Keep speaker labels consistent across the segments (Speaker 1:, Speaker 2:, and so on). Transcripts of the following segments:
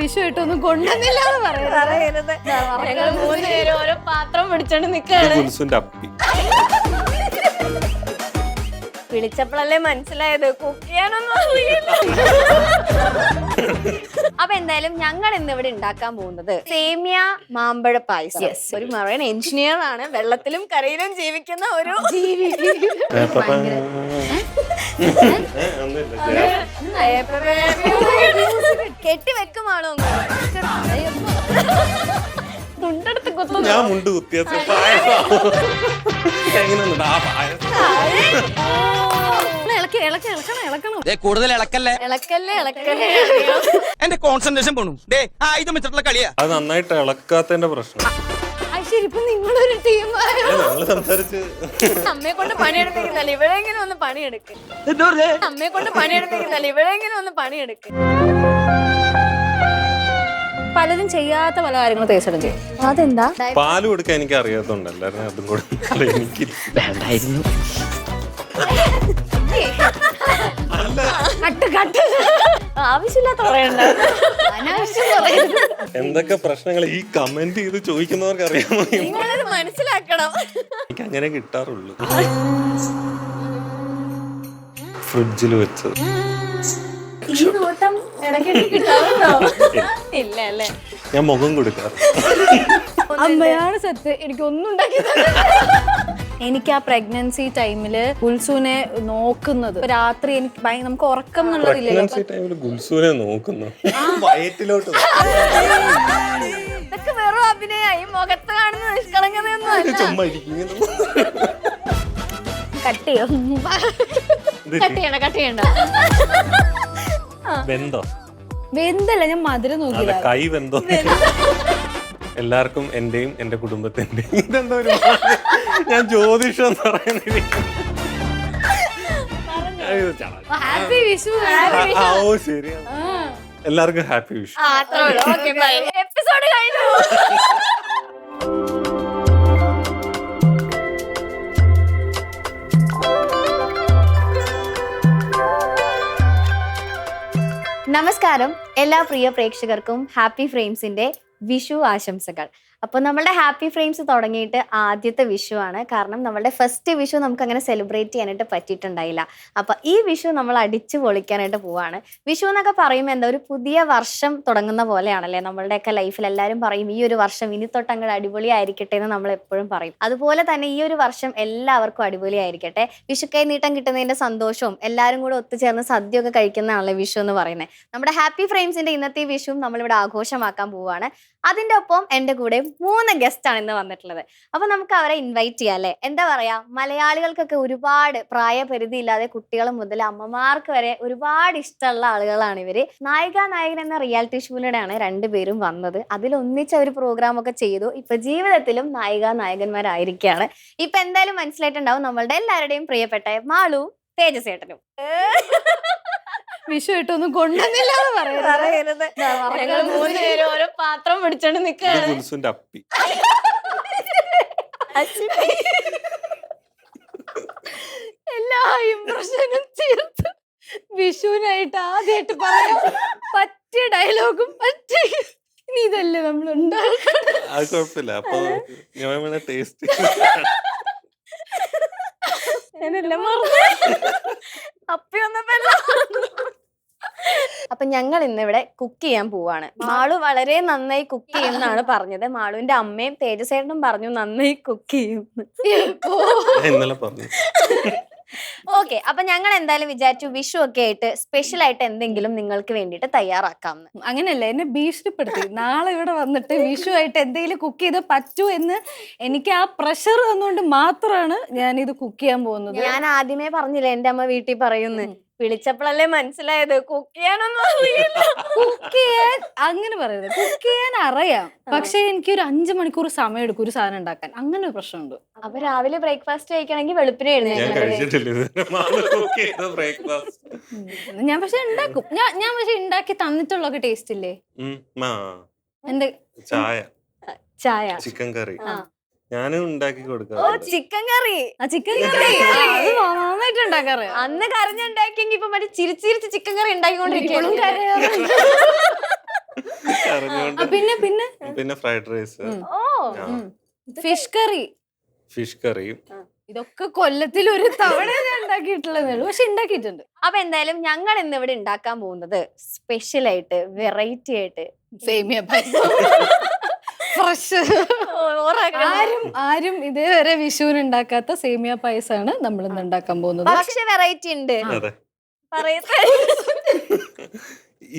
Speaker 1: വിഷുവായിട്ടൊന്നും കൊണ്ടുവന്നില്ലാന്ന്
Speaker 2: പറയരുത്.
Speaker 1: ഞങ്ങൾ 3 പേരും ഓരോ പാത്രം പിടിച്ചോണ്ട് നിക്കാണ്.
Speaker 2: വിളിച്ചപ്പോഴല്ലേ മനസ്സിലായത് കുക്ക് ചെയ്യാനൊന്നും അറിയില്ല. അപ്പൊ എന്തായാലും ഞങ്ങൾ ഇന്ന് ഇവിടെ ഉണ്ടാക്കാൻ പോകുന്നത് സേമിയ മാമ്പഴ പായസം. ഒരു മറൈൻ എഞ്ചിനീയർ ആണ്, വെള്ളത്തിലും കരയിലും ജീവിക്കുന്ന ഒരു ജീവി. കെട്ടിവെക്കുമാണോ തുണ്ടെടുത്ത് കുത്തുന്നു.
Speaker 3: ഞാൻ മുണ്ട് കുത്തിയത്
Speaker 4: കൂടുതൽ ഇളക്കല്ലേ എന്റെ കോൺസെൻട്രേഷൻ പോണു. ആയുധം വെച്ചിട്ടുള്ള കളിയാ.
Speaker 3: അത് നന്നായിട്ട് ഇളക്കാത്തതിന്റെ പ്രശ്നം.
Speaker 1: ശരി, ഇപ്പൊ നിങ്ങളൊരു ടീം.
Speaker 3: നമ്മള് സംസാരിച്ച്
Speaker 2: അമ്മയെ കൊണ്ട് പണിയെടുപ്പിക്കുന്നല്ല ഇവളെങ്കിലും ഒന്ന് പണിയെടുക്കും. അമ്മയെ കൊണ്ട് പണിയെടുപ്പിക്കുന്നല്ല ഇവളെങ്കിലും ഒന്ന് പണിയെടുക്കും.
Speaker 1: പലരും ചെയ്യാത്ത പല കാര്യങ്ങളും തേച്ചിടും ചെയ്യും. അതെന്താ?
Speaker 3: പാല് കൊടുക്കാൻ എനിക്ക് അറിയാത്തോണ്ടല്ലായിരുന്നു അതും കൂടെ എനിക്ക്
Speaker 2: ആവശ്യമില്ലാത്ത പറയണ്ട, അനാവശ്യം പറയരുത്.
Speaker 3: എന്തൊക്കെ പ്രശ്നങ്ങൾ ഈ കമന്റ് ചെയ്ത് ചോദിക്കുന്നവർക്ക് അറിയാമോ?
Speaker 2: നിങ്ങളത് മനസ്സിലാക്കണം.
Speaker 3: എനിക്ക് അങ്ങനെ കിട്ടാറുള്ളൂ. ഫ്രിഡ്ജിൽ വെച്ചത്
Speaker 2: ഈ നോട്ടം ഇടയ്ക്കിടയ്ക്ക് കിട്ടാറുണ്ടോ? ഇല്ല അല്ലേ?
Speaker 3: ഞാൻ മുഖം കൊടുക്കാറ്.
Speaker 1: അമ്മയാണ് സത്യം. എനിക്കൊന്നും ഉണ്ടാക്കി എനിക്ക് ആ പ്രഗ്നൻസി ടൈമില് ഗുൽസുവിനെ നോക്കുന്നത് രാത്രി എനിക്ക് നമുക്ക് ഉറക്കം
Speaker 3: പ്രഗ്നൻസി ടൈമിൽ ഗുൽസുവിനെ നോക്കുന്നു വയറ്റിലോട്ട്.
Speaker 2: ഇതൊക്കെ വെറും അഭിനയായി, മുഖത്ത് കാണുന്ന നിഷ്കളങ്കതയൊന്നും അല്ല.
Speaker 3: ചുമ്മാ ഇരിക്കും.
Speaker 1: കട്ട് ചെയ്യോ?
Speaker 2: കട്ട് ചെയ്യണ്ട.
Speaker 3: വെന്തോ?
Speaker 1: വെന്തല്ല, ഞാൻ മധുരം നോക്കില്ല.
Speaker 3: കൈ വെന്തോ? എല്ലാവർക്കും എന്റെയും എന്റെ കുടുംബത്തിന്റെയും ഇതെന്താ ഒരു ഞാൻ ജ്യോതിഷം എന്ന് പറയുന്നത്.
Speaker 1: ഹാപ്പി വിഷു.
Speaker 3: ഓ ശരിയാണ്. എല്ലാവർക്കും ഹാപ്പി വിഷു.
Speaker 2: എപ്പിസോഡ് കഴിഞ്ഞു. നമസ്കാരം, എല്ലാ പ്രിയ പ്രേക്ഷകർക്കും ഹാപ്പി ഫ്രെയിംസിന്റെ വിഷു ആശംസകൾ. അപ്പോൾ നമ്മുടെ ഹാപ്പി ഫ്രെയിംസ് തുടങ്ങിയിട്ട് ആദ്യത്തെ വിഷു ആണ്. കാരണം നമ്മളുടെ ഫസ്റ്റ് വിഷു നമുക്ക് അങ്ങനെ സെലിബ്രേറ്റ് ചെയ്യാനായിട്ട് പറ്റിയിട്ടുണ്ടായില്ല. അപ്പോൾ ഈ വിഷു നമ്മൾ അടിച്ചു പൊളിക്കാനായിട്ട് പോവാണ്. വിഷു എന്നൊക്കെ പറയുമ്പോൾ എന്താ, ഒരു പുതിയ വർഷം തുടങ്ങുന്ന പോലെയാണല്ലേ. നമ്മളുടെയൊക്കെ ലൈഫിൽ എല്ലാവരും പറയും ഈ ഒരു വർഷം ഇനി തൊട്ട് അങ്ങോട്ട് അടിപൊളിയായിരിക്കട്ടെ എന്ന് നമ്മൾ എപ്പോഴും പറയും. അതുപോലെ തന്നെ ഈ ഒരു വർഷം എല്ലാവർക്കും അടിപൊളിയായിരിക്കട്ടെ. വിഷു കൈ നീട്ടം കിട്ടുന്നതിന്റെ സന്തോഷവും എല്ലാവരും കൂടെ ഒത്തുചേർന്ന് സദ്യയൊക്കെ കഴിക്കുന്നതാണല്ലേ വിഷു എന്ന് പറയുന്നത്. നമ്മുടെ ഹാപ്പി ഫ്രെയിംസിന്റെ ഇന്നത്തെ വിഷുവും നമ്മളിവിടെ ആഘോഷമാക്കാൻ പോവുകയാണ്. അതിൻ്റെ ഒപ്പം എൻ്റെ കൂടെ 3 ഗസ്റ്റ് ആണ് ഇന്ന് വന്നിട്ടുള്ളത്. അപ്പൊ നമുക്ക് അവരെ ഇൻവൈറ്റ് ചെയ്യാം അല്ലേ. എന്താ പറയാ, മലയാളികൾക്കൊക്കെ ഒരുപാട് പ്രായപരിധി ഇല്ലാതെ കുട്ടികൾ മുതൽ അമ്മമാർക്ക് വരെ ഒരുപാട് ഇഷ്ടമുള്ള ആളുകളാണ് ഇവര്. നായിക നായകൻ എന്ന റിയാലിറ്റി ഷോയിലൂടെയാണ് 2 പേരും വന്നത്. അതിലൊന്നിച്ച് ഒരു പ്രോഗ്രാം ഒക്കെ ചെയ്തു. ഇപ്പൊ ജീവിതത്തിലും നായിക നായകന്മാരായിരിക്കുകയാണ്. ഇപ്പൊ എന്തായാലും മനസ്സിലായിട്ടുണ്ടാവും നമ്മളുടെ എല്ലാവരുടെയും പ്രിയപ്പെട്ട മാളു തേജസേട്ടനും.
Speaker 1: വിഷുവായിട്ടൊന്നും കൊണ്ടുവന്നില്ലാന്ന്
Speaker 2: പറയരുത്.
Speaker 1: ഞങ്ങൾ 3 പേരും ഓരോ പാത്രം പിടിച്ചോണ്ട് നിക്കാണ്.
Speaker 3: ഗുൽസുവിന്റെ അപ്പി.
Speaker 1: എല്ലാ ഇംപ്രഷനും ചേർത്ത് വിഷുവിനായിട്ട് ആദ്യമായിട്ട് പറയാൻ പറ്റിയ ഡയലോഗും പറ്റിയ ഇനി ഇതല്ലേ നമ്മൾ ഉണ്ടാക്കുന്നത്.
Speaker 3: അത് കുഴപ്പമില്ല. അപ്പൊ ഞാൻ ടേസ്റ്റ്
Speaker 2: അപ്പൊ ഞങ്ങൾ ഇന്നിവിടെ കുക്ക് ചെയ്യാൻ പോവാണ്. മാളു വളരെ നന്നായി കുക്ക് ചെയ്യുന്നാണ് പറഞ്ഞത്. മാളുവിന്റെ അമ്മയും തേജസേട്ടനും പറഞ്ഞു നന്നായി കുക്ക് ചെയ്യും.
Speaker 3: ഇന്നലെ പറഞ്ഞു.
Speaker 2: ഓക്കെ, അപ്പൊ ഞങ്ങൾ എന്തായാലും വിചാരിച്ചു വിഷു ഒക്കെ ആയിട്ട് സ്പെഷ്യൽ ആയിട്ട് എന്തെങ്കിലും നിങ്ങൾക്ക് വേണ്ടിയിട്ട് തയ്യാറാക്കാമെന്ന്.
Speaker 1: അങ്ങനെയല്ല, എന്നെ ഭീഷണിപ്പെടുത്തി. നാളെ ഇവിടെ വന്നിട്ട് വിഷു ആയിട്ട് എന്തെങ്കിലും കുക്ക് ചെയ്ത് പറ്റൂ എന്ന് എനിക്ക് ആ പ്രഷർ വന്നുകൊണ്ട് മാത്രമാണ് ഞാൻ ഇത് കുക്ക് ചെയ്യാൻ പോകുന്നത്.
Speaker 2: ഞാൻ ആദ്യമേ പറഞ്ഞില്ലേ എന്റെ അമ്മ വീട്ടിൽ പറയുന്നു. വിളിച്ചപ്പോഴല്ലേ മനസ്സിലായത് കുക്ക് ചെയ്യാനൊന്നും അറിയില്ല.
Speaker 1: കുക്ക് ചെയ്യാൻ അങ്ങനെ പറയരുത്. കുക്ക് ചെയ്യാൻ അറിയാം, പക്ഷെ എനിക്ക് ഒരു 5 മണിക്കൂർ സമയം എടുക്കും ഒരു സാധനം ഉണ്ടാക്കാൻ. അങ്ങനെ ഒരു പ്രശ്നമുണ്ട്.
Speaker 2: അപ്പൊ രാവിലെ ബ്രേക്ക്ഫാസ്റ്റ് കഴിക്കണമെങ്കിൽ വെളുപ്പിനെ
Speaker 1: ഞാൻ പക്ഷെ ഉണ്ടാക്കും. ഞാൻ പക്ഷെ ഉണ്ടാക്കി തന്നിട്ടുള്ളൊക്കെ ടേസ്റ്റ് ഇല്ലേ?
Speaker 3: എന്താ
Speaker 2: ചായ,
Speaker 3: ചിക്കൻ കറി ഞാനും ഉണ്ടാക്കി കൊടുക്കാം.
Speaker 2: ചിക്കൻ കറി
Speaker 1: നന്നായിട്ട് ഉണ്ടാക്കാറ്.
Speaker 2: അന്ന് കരഞ്ഞുണ്ടാക്കിയെങ്കിൽ ഇപ്പൊ മറ്റേ ചിരിച്ചിരിച്ച് ചിക്കൻ കറി ഉണ്ടാക്കിക്കൊണ്ടിരിക്കും.
Speaker 3: അറിഞ്ഞുകൊണ്ട്
Speaker 1: പിന്നെ പിന്നെ
Speaker 3: പിന്നെ ഫ്രൈഡ് റൈസ്,
Speaker 2: ഓ
Speaker 1: ഫിഷ് കറി,
Speaker 3: ഫിഷ് കറിയും.
Speaker 1: ഇതൊക്കെ കൊല്ലത്തിൽ ഒരു തവണ ഞാൻ ഉണ്ടാക്കിയിട്ടുള്ളതേ ഉള്ളൂ, പക്ഷെ ഉണ്ടാക്കിയിട്ടുണ്ട്.
Speaker 2: അപ്പൊ എന്തായാലും ഞങ്ങൾ ഇന്ന് ഇവിടെ ഉണ്ടാക്കാൻ പോകുന്നത് സ്പെഷ്യൽ ആയിട്ട് വെറൈറ്റി ആയിട്ട്
Speaker 1: സേമിയ പായസം ഫ്രഷ്. ആരും ഇതേവരെ വിഷുവിന് ഉണ്ടാക്കാത്ത സേമിയ പായസമാണ് നമ്മൾ ഇന്ന് ഉണ്ടാക്കാൻ പോകുന്നത്.
Speaker 2: പക്ഷെ വെറൈറ്റി ഉണ്ട്.
Speaker 3: അതെ,
Speaker 2: പറയട്ടെ.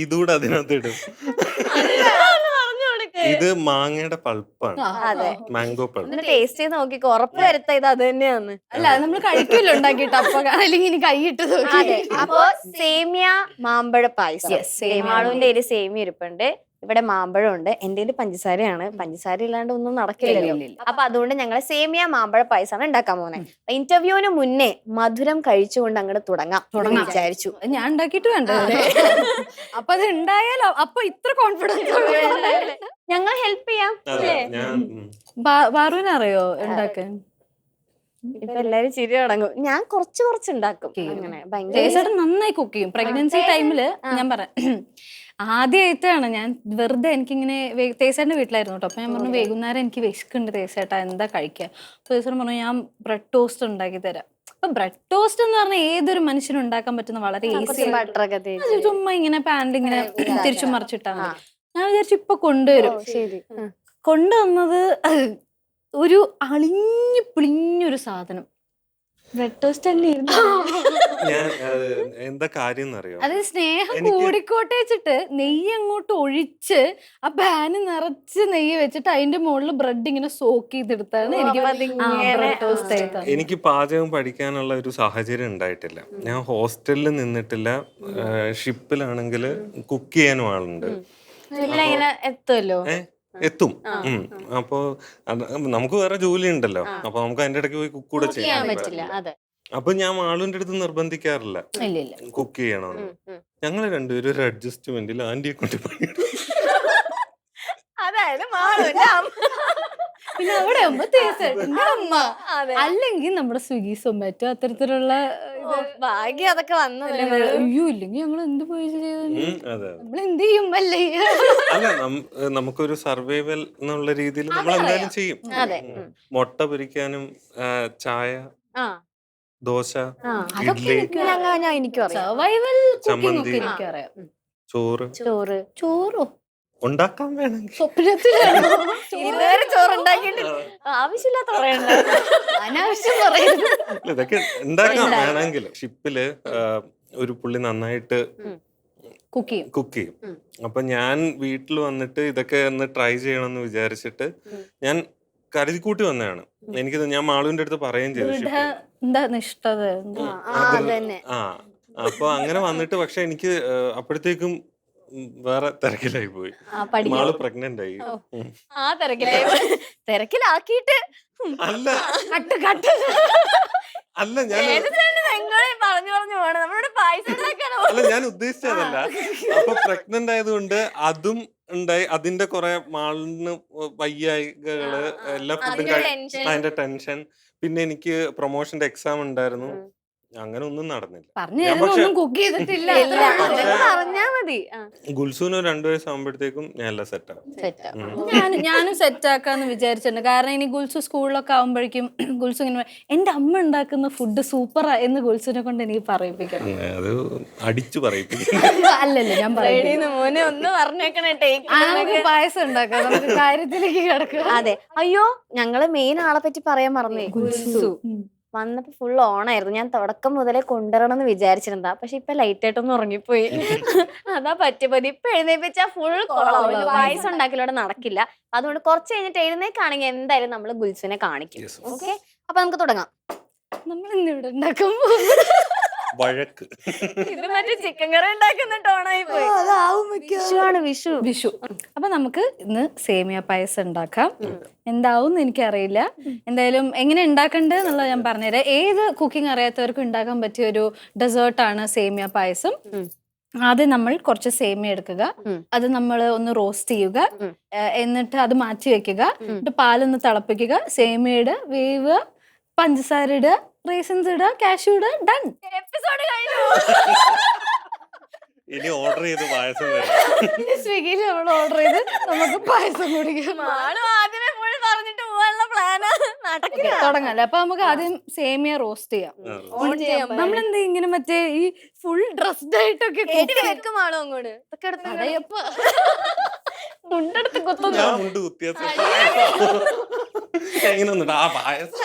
Speaker 3: ഇതൂടെ അതിനകത്ത് ഇടും.
Speaker 2: പറഞ്ഞു കൊടുക്ക്.
Speaker 3: ഇത് മാങ്ങയുടെ പൾപ്പാണ്,
Speaker 2: അതെ,
Speaker 3: മാംഗോ പൾപ്പ്.
Speaker 2: ഒന്ന് ടേസ്റ്റ് ചെയ്ത് നോക്കിക്കോ, ഉറപ്പ് വരുത്ത ഇത് അത് തന്നെയാന്ന്.
Speaker 1: അല്ല, നമ്മൾ കഴിക്കുമല്ലോ ഉണ്ടാക്കിയിട്ട്, അപ്പൊ അല്ലെങ്കിൽ ഇനി കൈയിട്ട്
Speaker 2: അതെ. അപ്പൊ സേമിയ മാമ്പഴ പായസം.
Speaker 1: Yes, സേമിയ.
Speaker 2: മാളുവിന്റെ കയ്യില് സേമിയ ഇരിപ്പുണ്ട്, ഇവിടെ മാമ്പഴം ഉണ്ട്, എന്റെ കയ്യില് പഞ്ചസാരയാണ്. പഞ്ചസാര ഇല്ലാണ്ട് ഒന്നും നടക്കില്ലല്ലോ. അപ്പൊ അതുകൊണ്ട് ഞങ്ങൾ സേമിയ മാമ്പഴ പായസമാണ് ഉണ്ടാക്കാൻ പോകുന്നത്. ഇന്റർവ്യൂവിന് മുന്നേ മധുരം കഴിച്ചുകൊണ്ട് അങ്ങോട്ട് തുടങ്ങാം വിചാരിച്ചു.
Speaker 1: ഞാൻ ഉണ്ടാക്കിയിട്ട് വേണ്ട അപ്പൊ അത് ഉണ്ടായാലോ, അപ്പൊ ഇത്ര കോൺഫിഡൻസ്
Speaker 2: ഞങ്ങൾ ഹെൽപ്പ് ചെയ്യാം
Speaker 3: അതെ,
Speaker 2: അല്ലേ?
Speaker 3: ഞാൻ
Speaker 1: ബാറുവിന് അറിയോ ഉണ്ടാക്കാൻ?
Speaker 2: ഇപ്പൊ എല്ലാരും ചിരി തുടങ്ങും. ഞാൻ കുറച്ച് ഉണ്ടാക്കും. അങ്ങനെ ഭയങ്കര
Speaker 1: ചേച്ചി നന്നായി കുക്ക് ചെയ്യും. പ്രഗ്നൻസി ടൈമില് ഞാൻ പറയാം, ആദ്യമായിട്ടാണ് ഞാൻ വെറുതെ എനിക്കിങ്ങനെ തേച്ചേട്ടൻ്റെ വീട്ടിലായിരുന്നു കേട്ടോ. അപ്പൊ ഞാൻ പറഞ്ഞു വൈകുന്നേരം എനിക്ക് വിശക്കുണ്ട് തേച്ചേട്ടാ, എന്താ കഴിക്കുക? അപ്പൊ തേച്ചേട്ടൻ പറഞ്ഞു ഞാൻ ബ്രെഡ് ടോസ്റ്റ് ഉണ്ടാക്കി തരാം. അപ്പൊ ബ്രെഡ് ടോസ്റ്റ് എന്ന് പറഞ്ഞാൽ ഏതൊരു മനുഷ്യനും ഉണ്ടാക്കാൻ പറ്റുന്ന വളരെ ഈസി.
Speaker 2: ബട്ടറൊക്കെ തേച്ച്
Speaker 1: ചുമ്മാ ഇങ്ങനെ പാനിൽ ഇങ്ങനെ തിരിച്ചു മറിച്ചിട്ടാ മതി. ഞാൻ വിചാരിച്ചു ഇപ്പൊ കൊണ്ടുവരും.
Speaker 2: ശരി.
Speaker 1: കൊണ്ടുവന്നത് ഒരു അളിഞ്ഞു പിളിഞ്ഞൊരു സാധനം.
Speaker 2: ബ്രെഡ് ടോസ്റ്റ് അല്ലേ?
Speaker 3: ഞാൻ എന്താ കാര്യം എന്നറിയോ?
Speaker 1: അത് സ്നേഹം കൂടിക്കോട്ടെ വെച്ചിട്ട് നെയ്യ് അങ്ങോട്ട് ഒഴിച്ച് ആ പാന് നിറച്ച് നെയ്യ് വെച്ചിട്ട് അതിന്റെ മുകളിൽ ബ്രെഡ് ഇങ്ങനെ സോക്ക് ചെയ്തെടുത്താണ് എനിക്ക് ബ്രെഡ് ടോസ്റ്റ് ആയിട്ട്.
Speaker 3: എനിക്ക് പാചകം പഠിക്കാനുള്ള ഒരു സാഹചര്യം ഉണ്ടായിട്ടില്ല. ഞാൻ ഹോസ്റ്റലിൽ നിന്നിട്ടില്ല, ഷിപ്പിലാണെങ്കിൽ കുക്ക് ചെയ്യാനും ആളുണ്ട്.
Speaker 2: ഇങ്ങനെ എത്തുമല്ലോ.
Speaker 3: എത്തും. അപ്പൊ നമുക്ക് വേറെ ജോലി ഉണ്ടല്ലോ, അപ്പൊ നമുക്ക് അതിന്റെ ഇടയ്ക്ക് പോയി കുക്ക് കൂടെ ചെയ്യാൻ
Speaker 2: പറ്റില്ല.
Speaker 3: പറ്റില്ല.
Speaker 2: അതെ.
Speaker 3: അപ്പൊ ഞാൻ മാളുവിന്റെ അടുത്ത് നിർബന്ധിക്കാറില്ല
Speaker 1: ഇല്ല
Speaker 3: കുക്ക് ചെയ്യണമെന്ന്. ഞങ്ങള് രണ്ടുപേരും ഒരു അഡ്ജസ്റ്റ്മെന്റിൽ ആന്റിയെ കൊണ്ട്
Speaker 2: അതായത് മാളുവിന്റെ അമ്മ.
Speaker 1: പിന്നെ അവിടെ ആവുമ്പോ തേച്ചേട്ടന്റെ അമ്മ, അല്ലെങ്കിൽ നമ്മുടെ സ്വിഗ്ഗി സൊമാറ്റോ അത്തരത്തിലുള്ള
Speaker 2: ഭാഗ്യം അതൊക്കെ വന്നല്ലേ.
Speaker 1: അയ്യോ ഇല്ലെങ്കിൽ ഞങ്ങൾ എന്ത് പോയി ചെയ്ത
Speaker 3: അതെ,
Speaker 1: നമ്മൾ എന്ത് ചെയ്യും അല്ലേ?
Speaker 3: അല്ല നമുക്കൊരു സർവൈവൽ എന്നുള്ള രീതിയിൽ നമ്മൾ എന്തായാലും ചെയ്യും.
Speaker 2: അതെ.
Speaker 3: മുട്ട പൊരിക്കാനും ചായ, ദോശ,
Speaker 1: അതൊക്കെ
Speaker 3: ഇഡ്ഡലി,
Speaker 2: എനിക്കും അറിയാം.
Speaker 1: സർവൈവൽ
Speaker 3: ചമ്മന്തി,
Speaker 1: എനിക്കറിയാം.
Speaker 3: ചോറ്
Speaker 1: ചോറോ
Speaker 3: ഉണ്ടാക്കാൻ വേണമെങ്കിൽ
Speaker 1: സ്വപ്നത്തിലാണോ?
Speaker 2: ഇതുവരെ ചോറുണ്ടാക്കിയിട്ട് ആവശ്യമില്ലാത്ത പറയണ്ട,
Speaker 1: അനാവശ്യം പറയുന്നത്.
Speaker 3: ഇതൊക്കെ ഉണ്ടാക്കാൻ വേണമെങ്കിൽ ഷിപ്പില് ഒരു പുള്ളി നന്നായിട്ട്
Speaker 1: കുക്ക്
Speaker 3: ചെയ്യും. അപ്പൊ ഞാൻ വീട്ടിൽ വന്നിട്ട് ഇതൊക്കെ ഒന്ന് ട്രൈ ചെയ്യണമെന്ന് വിചാരിച്ചിട്ട് ഞാൻ കരുതിക്കൂട്ടി വന്നതാണ്. എനിക്കിത് ഞാൻ മാളുവിന്റെ അടുത്ത് പറയുകയും ചെയ്തു.
Speaker 1: എന്താ നിഷ്ഠത?
Speaker 3: അപ്പൊ അങ്ങനെ വന്നിട്ട് പക്ഷെ എനിക്ക് അപ്പോഴത്തേക്കും വേറെ തിരക്കിലായി പോയി. മാള് പ്രഗ്നന്റ് ആയി.
Speaker 2: ആ തിരക്കിലാക്കിയിട്ട്
Speaker 3: അല്ല അല്ല ഞാൻ
Speaker 2: പറഞ്ഞു പോണം. നമ്മുടെ പായസം
Speaker 3: അല്ല ഞാൻ ഉദ്ദേശിച്ചതല്ല. അപ്പൊ പ്രഗ്നന്റ് ആയതുകൊണ്ട് അതും ഉണ്ടായി. അതിന്റെ കുറെ മാളിന് വയ്യായികള്, എല്ലാ ഫുഡും അതിന്റെ ടെൻഷൻ. പിന്നെ എനിക്ക് പ്രൊമോഷന്റെ എക്സാം ഉണ്ടായിരുന്നു. അങ്ങനെ ഒന്നും നടന്നില്ല.
Speaker 1: കുക്ക് ചെയ്തിട്ടില്ല.
Speaker 2: പറഞ്ഞാ മതി.
Speaker 3: ഗുൽസൂന് 2 വയസ്സാകുമ്പോഴത്തേക്കും ഞാൻ എല്ലാം സെറ്റാവും.
Speaker 1: ഞാനും സെറ്റ് ആക്കാന്ന് വിചാരിച്ചിട്ടുണ്ട്. കാരണം ഇനി ഗുൽസു സ്കൂളിലൊക്കെ ആവുമ്പോഴേക്കും ഗുൽസു ഇങ്ങനെ എന്റെ അമ്മ ഉണ്ടാക്കുന്ന ഫുഡ് സൂപ്പറാ എന്ന് ഗുൽസുനെ കൊണ്ട് എനിക്ക് പറയിപ്പിക്കണം.
Speaker 3: അത് അടിച്ചു പറയിപ്പിക്കും.
Speaker 1: അല്ലല്ലോ ഞാൻ പറയുന്നത്,
Speaker 2: മോനെ ഒന്ന് പറഞ്ഞേക്കണേ.
Speaker 1: നമുക്ക് പായസം ഉണ്ടാക്കാം, നമുക്ക് കാര്യത്തിലേക്ക് കിടക്കാം.
Speaker 2: അതെ. അയ്യോ, ഞങ്ങള് മെയിൻ ആളെ പറ്റി പറയാൻ മറന്നേ. ഗുൽസു വന്നപ്പോ ഫുൾ ഓണായിരുന്നു. ഞാൻ തുടക്കം മുതലേ കൊണ്ടുവരണം എന്ന് വിചാരിച്ചിരുന്നാ, പക്ഷെ ഇപ്പൊ ലൈറ്റ് ആയിട്ടൊന്നും ഉറങ്ങിപ്പോയി. അതാ പറ്റിപ്പോയി. ഇപ്പൊ എഴുന്നേപ്പിച്ചാ ഫുൾ പായസം ഉണ്ടാക്കലോടെ നടക്കില്ല. അതുകൊണ്ട് കുറച്ച് കഴിഞ്ഞിട്ട് എഴുന്നേക്കാണെങ്കിൽ എന്തായാലും നമ്മള് ഗുൽസുനെ കാണിക്കും. ഓക്കെ, അപ്പൊ നമുക്ക് തുടങ്ങാം.
Speaker 1: നമ്മൾ ഇന്നിവിടെ ഉണ്ടാക്കും
Speaker 3: വഴക്ക്.
Speaker 2: ഇത് മറ്റേ ചിക്കൻ കറി ഉണ്ടാക്കുന്ന ടോണായി പോയി.
Speaker 1: വിഷു. അപ്പൊ നമുക്ക് ഇന്ന് സേമിയ പായസം ഉണ്ടാക്കാം. എന്താവും എനിക്കറിയില്ല. എന്തായാലും എങ്ങനെ ഉണ്ടാക്കണ്ടേ എന്നുള്ളത് ഞാൻ പറഞ്ഞുതരാം. ഏത് കുക്കിംഗ് അറിയാത്തവർക്കും ഉണ്ടാക്കാൻ പറ്റിയ ഒരു ഡെസേർട്ടാണ് സേമിയ പായസം. ആദ്യം നമ്മൾ കുറച്ച് സേമിയ എടുക്കുക, അത് നമ്മൾ ഒന്ന് റോസ്റ്റ് ചെയ്യുക, എന്നിട്ട് അത് മാറ്റി വെക്കുക, എന്നിട്ട് പാലൊന്ന് തിളപ്പിക്കുക, സേമിയയുടെ വേവ്, പഞ്ചസാര ഇടുക, റേസൻസ് ഇടുക, കാഷ്യൂ ഇടുക, ഡൺ.
Speaker 2: എപ്പിസോഡ് കഴിഞ്ഞു.
Speaker 3: ഇനി ഓർഡർ ചെയ്ത് പായസം വരാം.
Speaker 1: സ്വിഗ്ഗിയിൽ നമ്മൾ ഓർഡർ ചെയ്ത് നമുക്ക് പായസം കുടിക്കാം.
Speaker 2: ആദ്യമേ പോയി പറഞ്ഞിട്ട് പോവാനുള്ള പ്ലാനാ
Speaker 1: തുടങ്ങാല്ലേ? അപ്പൊ നമുക്ക് ആദ്യം സേമിയ റോസ്റ്റ് ചെയ്യാം. നമ്മളെന്താ ഇങ്ങനെ മറ്റേ ഈ ഫുൾ ഡ്രസ്ഡ് ആയിട്ടൊക്കെ
Speaker 2: വെക്കുമാണോ അങ്ങോട്ട് ഇതൊക്കെ എടുത്ത്
Speaker 1: അടയപ്പ
Speaker 2: മുണ്ടെടുത്ത് കുത്തുന്നു.
Speaker 3: ഞാൻ മുണ്ട് കുത്തിയാ എങ്ങനെ ഒന്നുണ്ട് ആ പായസം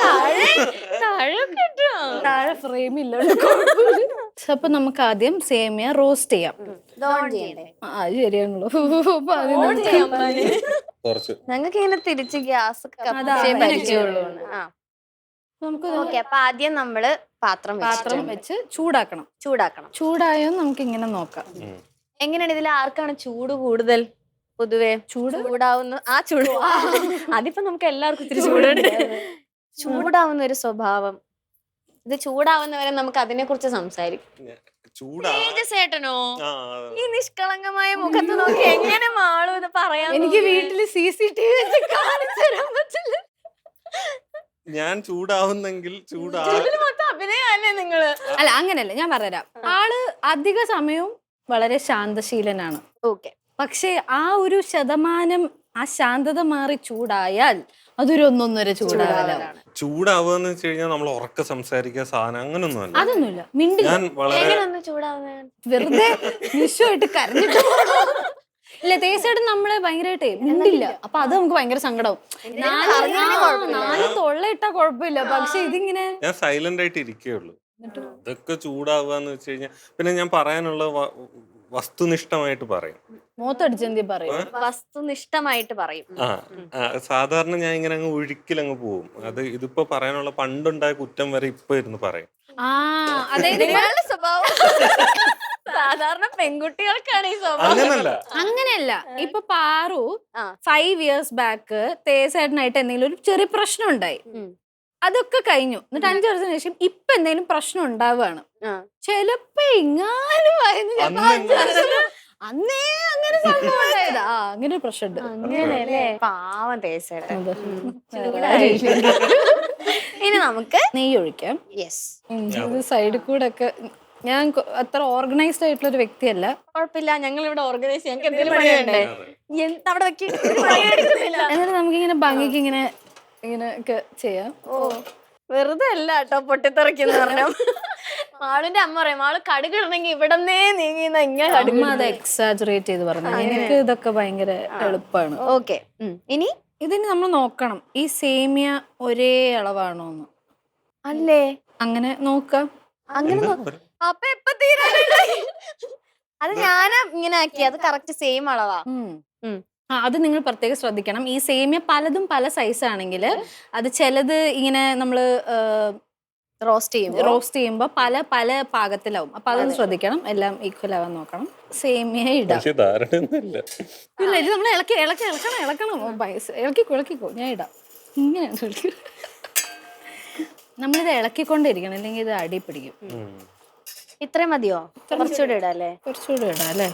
Speaker 1: താഴെ ഫ്രെയിം ഇല്ല. അപ്പൊ നമുക്ക് ആദ്യം സേമിയ റോസ്റ്റ് ചെയ്യാം. അത് ശരിയാണല്ലോ. അപ്പൊ
Speaker 3: കുറച്ച്
Speaker 2: ഞങ്ങൾക്ക് ഇങ്ങനെ തിരിച്ച് ഗ്യാസ്
Speaker 1: നമുക്ക്
Speaker 2: ഓക്കെ. അപ്പൊ ആദ്യം നമ്മള് പാത്രം
Speaker 1: വെച്ച് ചൂടാക്കണം. ചൂടായോ നമുക്ക് ഇങ്ങനെ നോക്കാം.
Speaker 2: എങ്ങനെയാണ് ഇതിൽ ആർക്കാണ് ചൂട് കൂടുതൽ? പൊതുവെ ചൂടാവുന്ന അതിപ്പോ നമുക്ക് എല്ലാവർക്കും ഇത്തിരി ചൂടുണ്ട്. ചൂടാവുന്ന ഒരു സ്വഭാവം, ഇത് ചൂടാവുന്നവരെ നമുക്ക് അതിനെ കുറിച്ച് സംസാരിക്കും. ചേട്ടനോ ഈ നിഷ്കളങ്കമായ മുഖത്ത് നോക്കി എങ്ങനെ മാളും ഇത് പറയാൻ?
Speaker 1: എനിക്ക് വീട്ടില് CCTV കാണിച്ചു തരാൻ പറ്റില്ല.
Speaker 3: ഞാൻ ചൂടാവുന്നെങ്കിൽ
Speaker 2: മൊത്തം അഭിനയല്ലേ നിങ്ങള്?
Speaker 1: അല്ല അങ്ങനെയല്ല, ഞാൻ പറഞ്ഞുതരാം. ആള് അധിക സമയവും വളരെ ശാന്തശീലനാണ്.
Speaker 2: ഓക്കെ.
Speaker 1: പക്ഷെ ആ ഒരു ശതമാനം ആ ശാന്തത മാറി ചൂടായാൽ അതൊരു 1.5 ചൂടാവലാണ്.
Speaker 3: ചൂടാവുകയെന്ന് വെച്ച് കഴിഞ്ഞാൽ നമ്മൾ ഉറക്കെ സംസാരിക്കുക സാധനം അങ്ങനൊന്നും അല്ല.
Speaker 1: അതൊന്നുമില്ല, മിണ്ടി
Speaker 3: ഞാൻ വളരെ
Speaker 1: വെറുതെ വിഷുവായിട്ട് കരഞ്ഞിട്ട് ഇല്ല. തേച്ചേട്ടൻ നമ്മളെ ഭയങ്കരമായിട്ടേ മിണ്ടില്ല. അപ്പൊ അത് നമുക്ക് ഭയങ്കര സങ്കടവും. 4 തൊള്ളയിട്ടാ കുഴപ്പമില്ല, പക്ഷെ ഇതിങ്ങനെ
Speaker 3: ഞാൻ സൈലന്റ് ആയിട്ട് ഇരിക്കുകയുള്ളൂ. ഇതൊക്കെ ചൂടാവുകയെന്ന് വെച്ച് കഴിഞ്ഞാൽ പിന്നെ ഞാൻ പറയാനുള്ള വസ്തുനിഷ്ഠമായിട്ട് പറയും.
Speaker 1: മോത്തടിച്ചെന്തി പറയും.
Speaker 2: വസ്തുനിഷ്ഠമായിട്ട് പറയും.
Speaker 3: സാധാരണ ഞാൻ ഇങ്ങനെ അങ്ങ് ഒഴുക്കിലങ്ങ് പോവും. അത് ഇതിപ്പോ പറയാനുള്ള പണ്ടുണ്ടായ കുറ്റം വരെ ഇപ്പൊ ഇരുന്ന് പറയും.
Speaker 2: സ്വഭാവം സാധാരണ പെൺകുട്ടികൾക്കാണ് ഈ സ്വഭാവം.
Speaker 1: അങ്ങനെയല്ല. ഇപ്പൊ പാറു 5 years ബാക്ക് തേസേട്ടനായിട്ട് എന്തെങ്കിലും ഒരു ചെറിയ പ്രശ്നം ഉണ്ടായി, അതൊക്കെ കഴിഞ്ഞു. എന്നിട്ട് 5 വർഷത്തിന് ശേഷം ഇപ്പൊ എന്തെങ്കിലും പ്രശ്നം ഉണ്ടാവുകയാണ്. ചിലപ്പോ എങ്ങാനും അന്നേ അങ്ങനെ സംഭവം ഉണ്ടായതാ. അങ്ങനെ ഒരു പ്രശ്നമുണ്ട്.
Speaker 2: അങ്ങനെയല്ലേ? പാവം തേസേട്ടൻ. ഇനി നമുക്ക്
Speaker 1: നെയ്യ് ഒഴിക്കാം. സൈഡിൽ കൂടെ ഒക്കെ ഞാൻ അത്ര ഓർഗനൈസ്ഡ് ആയിട്ടുള്ള ഒരു വ്യക്തിയല്ല.
Speaker 2: കുഴപ്പമില്ല, ഞങ്ങൾ ഇവിടെ ഓർഗനൈസ് ചെയ്യാൻ എന്തെങ്കിലും പണിയുണ്ടേ അവിടെ
Speaker 1: എന്നിട്ട് നമുക്കിങ്ങനെ ഭംഗിക്ക് ഇങ്ങനെ ഒക്കെ ചെയ്യാം.
Speaker 2: വെറുതെ അല്ല കേട്ടോ പൊട്ടിത്തെറിക്കുന്ന പറഞ്ഞു. മാളുന്റെ അമ്മ പറയും, മാള് കടുക് ഇടണമെങ്കിൽ ഇവിടന്നേ നീങ്ങിന്ന ഇങ്ങനെ
Speaker 1: അത് എക്സാജറേറ്റ് ചെയ്ത് പറഞ്ഞു. എനിക്ക് ഇതൊക്കെ ഭയങ്കര എളുപ്പമാണ്.
Speaker 2: ഓക്കെ. ഇനി
Speaker 1: ഇതിന് നമ്മൾ നോക്കണം ഈ സേമിയ ഒരേ അളവാണോന്ന്.
Speaker 2: അല്ലേ?
Speaker 1: അങ്ങനെ നോക്കാം.
Speaker 2: അങ്ങനെ അപ്പൊ എപ്പ തീരാനായി? അത് ഞാൻ ഇങ്ങനെ ആക്കി, അത് കറക്റ്റ് സെയിം അളവാ.
Speaker 1: അത് നിങ്ങൾ പ്രത്യേകം ശ്രദ്ധിക്കണം. ഈ സേമിയ പലതും പല സൈസ് ആണെങ്കിൽ അത് ചിലത് ഇങ്ങനെ നമ്മള് റോസ്റ്റ് ചെയ്യുമ്പോ പല പല പാകത്തിലാവും. അപ്പൊ അതൊന്ന് ശ്രദ്ധിക്കണം, എല്ലാം ഈക്വൽ ആവാൻ നോക്കണം. സേമിയ ഇടാം. ഇല്ല, ഇത് നമ്മൾ ഇളക്കണം. ഇളക്കിക്കോ. ഞാൻ ഇടാം. ഇങ്ങനെയാണ് നമ്മളിത് ഇളക്കിക്കൊണ്ടിരിക്കണം, അല്ലെങ്കിൽ ഇത് അടി പിടിക്കും.
Speaker 2: ഇത്രയും മതിയോ? കുറച്ചുകൂടെ ഇടാല്ലേ?
Speaker 1: കുറച്ചുകൂടെ ഇടാം അല്ലേ?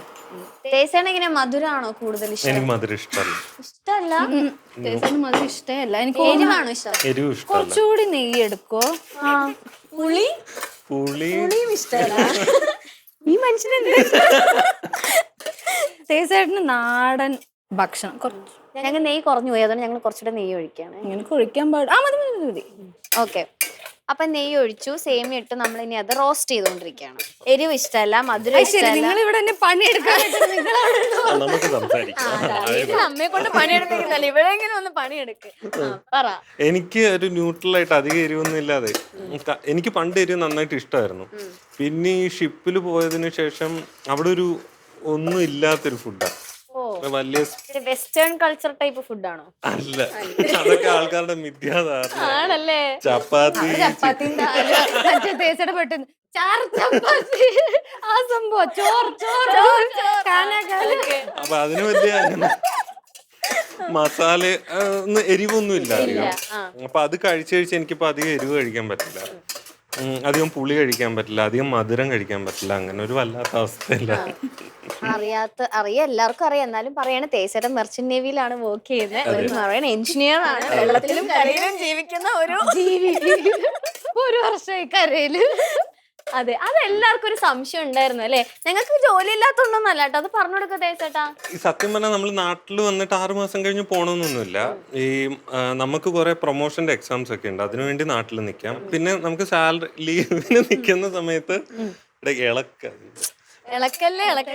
Speaker 2: തേസേന ഇങ്ങനെ മധുരാണോ കൂടുതൽ ഇഷ്ടം?
Speaker 3: എനിക്ക് മധുരം ഇഷ്ടമല്ല.
Speaker 1: തേസേന മധുരം ഇഷ്ടമല്ല. എനിക്ക്
Speaker 2: എരിവാണോ ഇഷ്ടം?
Speaker 1: കുറച്ചുകൂടി നെയ്യ് എടുക്കോ.
Speaker 2: പുളിയും ഇഷ്ടമല്ല. ഈ മനുഷ്യന്
Speaker 1: തേസേട്ടന് നാടൻ ഭക്ഷണം.
Speaker 2: ഞങ്ങൾ നെയ്യ് കുറഞ്ഞു പോയി, അതുകൊണ്ട് ഞങ്ങൾ കുറച്ചുകൂടെ നെയ്യ് ഒഴിക്കാണ്.
Speaker 1: ഇങ്ങനെ ഒഴിക്കാൻ പാടില്ല. മതി.
Speaker 2: ഓക്കെ. അപ്പൊ നെയ്യ് ഒഴിച്ചു, സേമിയ ഇട്ട് നമ്മൾ ഇനി അത് റോസ്റ്റ് ചെയ്തോണ്ടിരിക്കുകയാണ്. എരിവ് ഇഷ്ടമല്ല, മധുരം ഇഷ്ടമല്ല. അമ്മയെ കൊണ്ട് പണിയെടുപ്പിക്കുന്നല്ല, ഇവിടെയെങ്കിലും ഒന്ന് പണിയെടുക്ക്. പറ.
Speaker 3: എനിക്ക് ഒരു ന്യൂട്രൽ ആയിട്ട് അധികം എരിവൊന്നും ഇല്ലാതെ, എനിക്ക് പണ്ട് എരിവ് നന്നായിട്ട് ഇഷ്ടമായിരുന്നു. പിന്നെ ഈ ഷിപ്പിൽ പോയതിനു ശേഷം അവിടെ ഒരു ഒന്നും ഇല്ലാത്തൊരു ഫുഡാണ്. വലിയ
Speaker 2: വെസ്റ്റേൺ കൾച്ചർ ടൈപ്പ് ഫുഡാണോ?
Speaker 3: അല്ല, അതൊക്കെ ആൾക്കാരുടെ മിഥ്യാധാരണ.
Speaker 2: ആണല്ലേ?
Speaker 3: ചപ്പാത്തി
Speaker 1: തേച്ചയുടെ പെട്ടെന്ന് ആ സംഭവം
Speaker 3: അപ്പൊ അതിന് വലിയ മസാല എരിവൊന്നും ഇല്ല അധികം. അപ്പൊ അത് കഴിച്ച് എനിക്കിപ്പോ അധികം എരിവ് കഴിക്കാൻ പറ്റില്ല, അധികം പുളി കഴിക്കാൻ പറ്റില്ല, അധികം മധുരം കഴിക്കാൻ പറ്റില്ല. അങ്ങനെ ഒരു വല്ലാത്ത അവസ്ഥയില്ല.
Speaker 2: അറിയാം, എല്ലാവർക്കും അറിയാം. എന്നാലും പറയണ തേസേട്ടൻ മെർച്ചന്റ് നേവിയിലാണ് വർക്ക് ചെയ്യുന്നത്. എഞ്ചിനീയർ ആണ്, വെള്ളത്തിലും കരയിലും ജീവിക്കുന്ന ഒരു ജീവി.
Speaker 1: 1 വർഷമായി കരയില്.
Speaker 2: അതെ, അത് എല്ലാവർക്കും ഒരു സംശയം ഉണ്ടായിരുന്നു അല്ലേ? നിങ്ങൾക്ക് ജോലി ഇല്ലാത്തോണ്ടൊന്നല്ല കേട്ടോ, അത് പറഞ്ഞു കൊടുക്ക തേച്ചേട്ടാ.
Speaker 3: ഈ സത്യം പറഞ്ഞാൽ നമ്മൾ നാട്ടിൽ വന്നിട്ട് 6 മാസം കഴിഞ്ഞ് പോകണമെന്നൊന്നുമില്ല. ഈ നമുക്ക് കുറെ പ്രൊമോഷന്റെ എക്സാംസ് ഒക്കെ ഉണ്ട്, അതിനുവേണ്ടി നാട്ടിൽ നിൽക്കാം. പിന്നെ നമുക്ക് സാലറി ലീവിന് നിൽക്കുന്ന സമയത്ത്
Speaker 2: ഇളക്കല്ലേ
Speaker 3: അപ്പൊ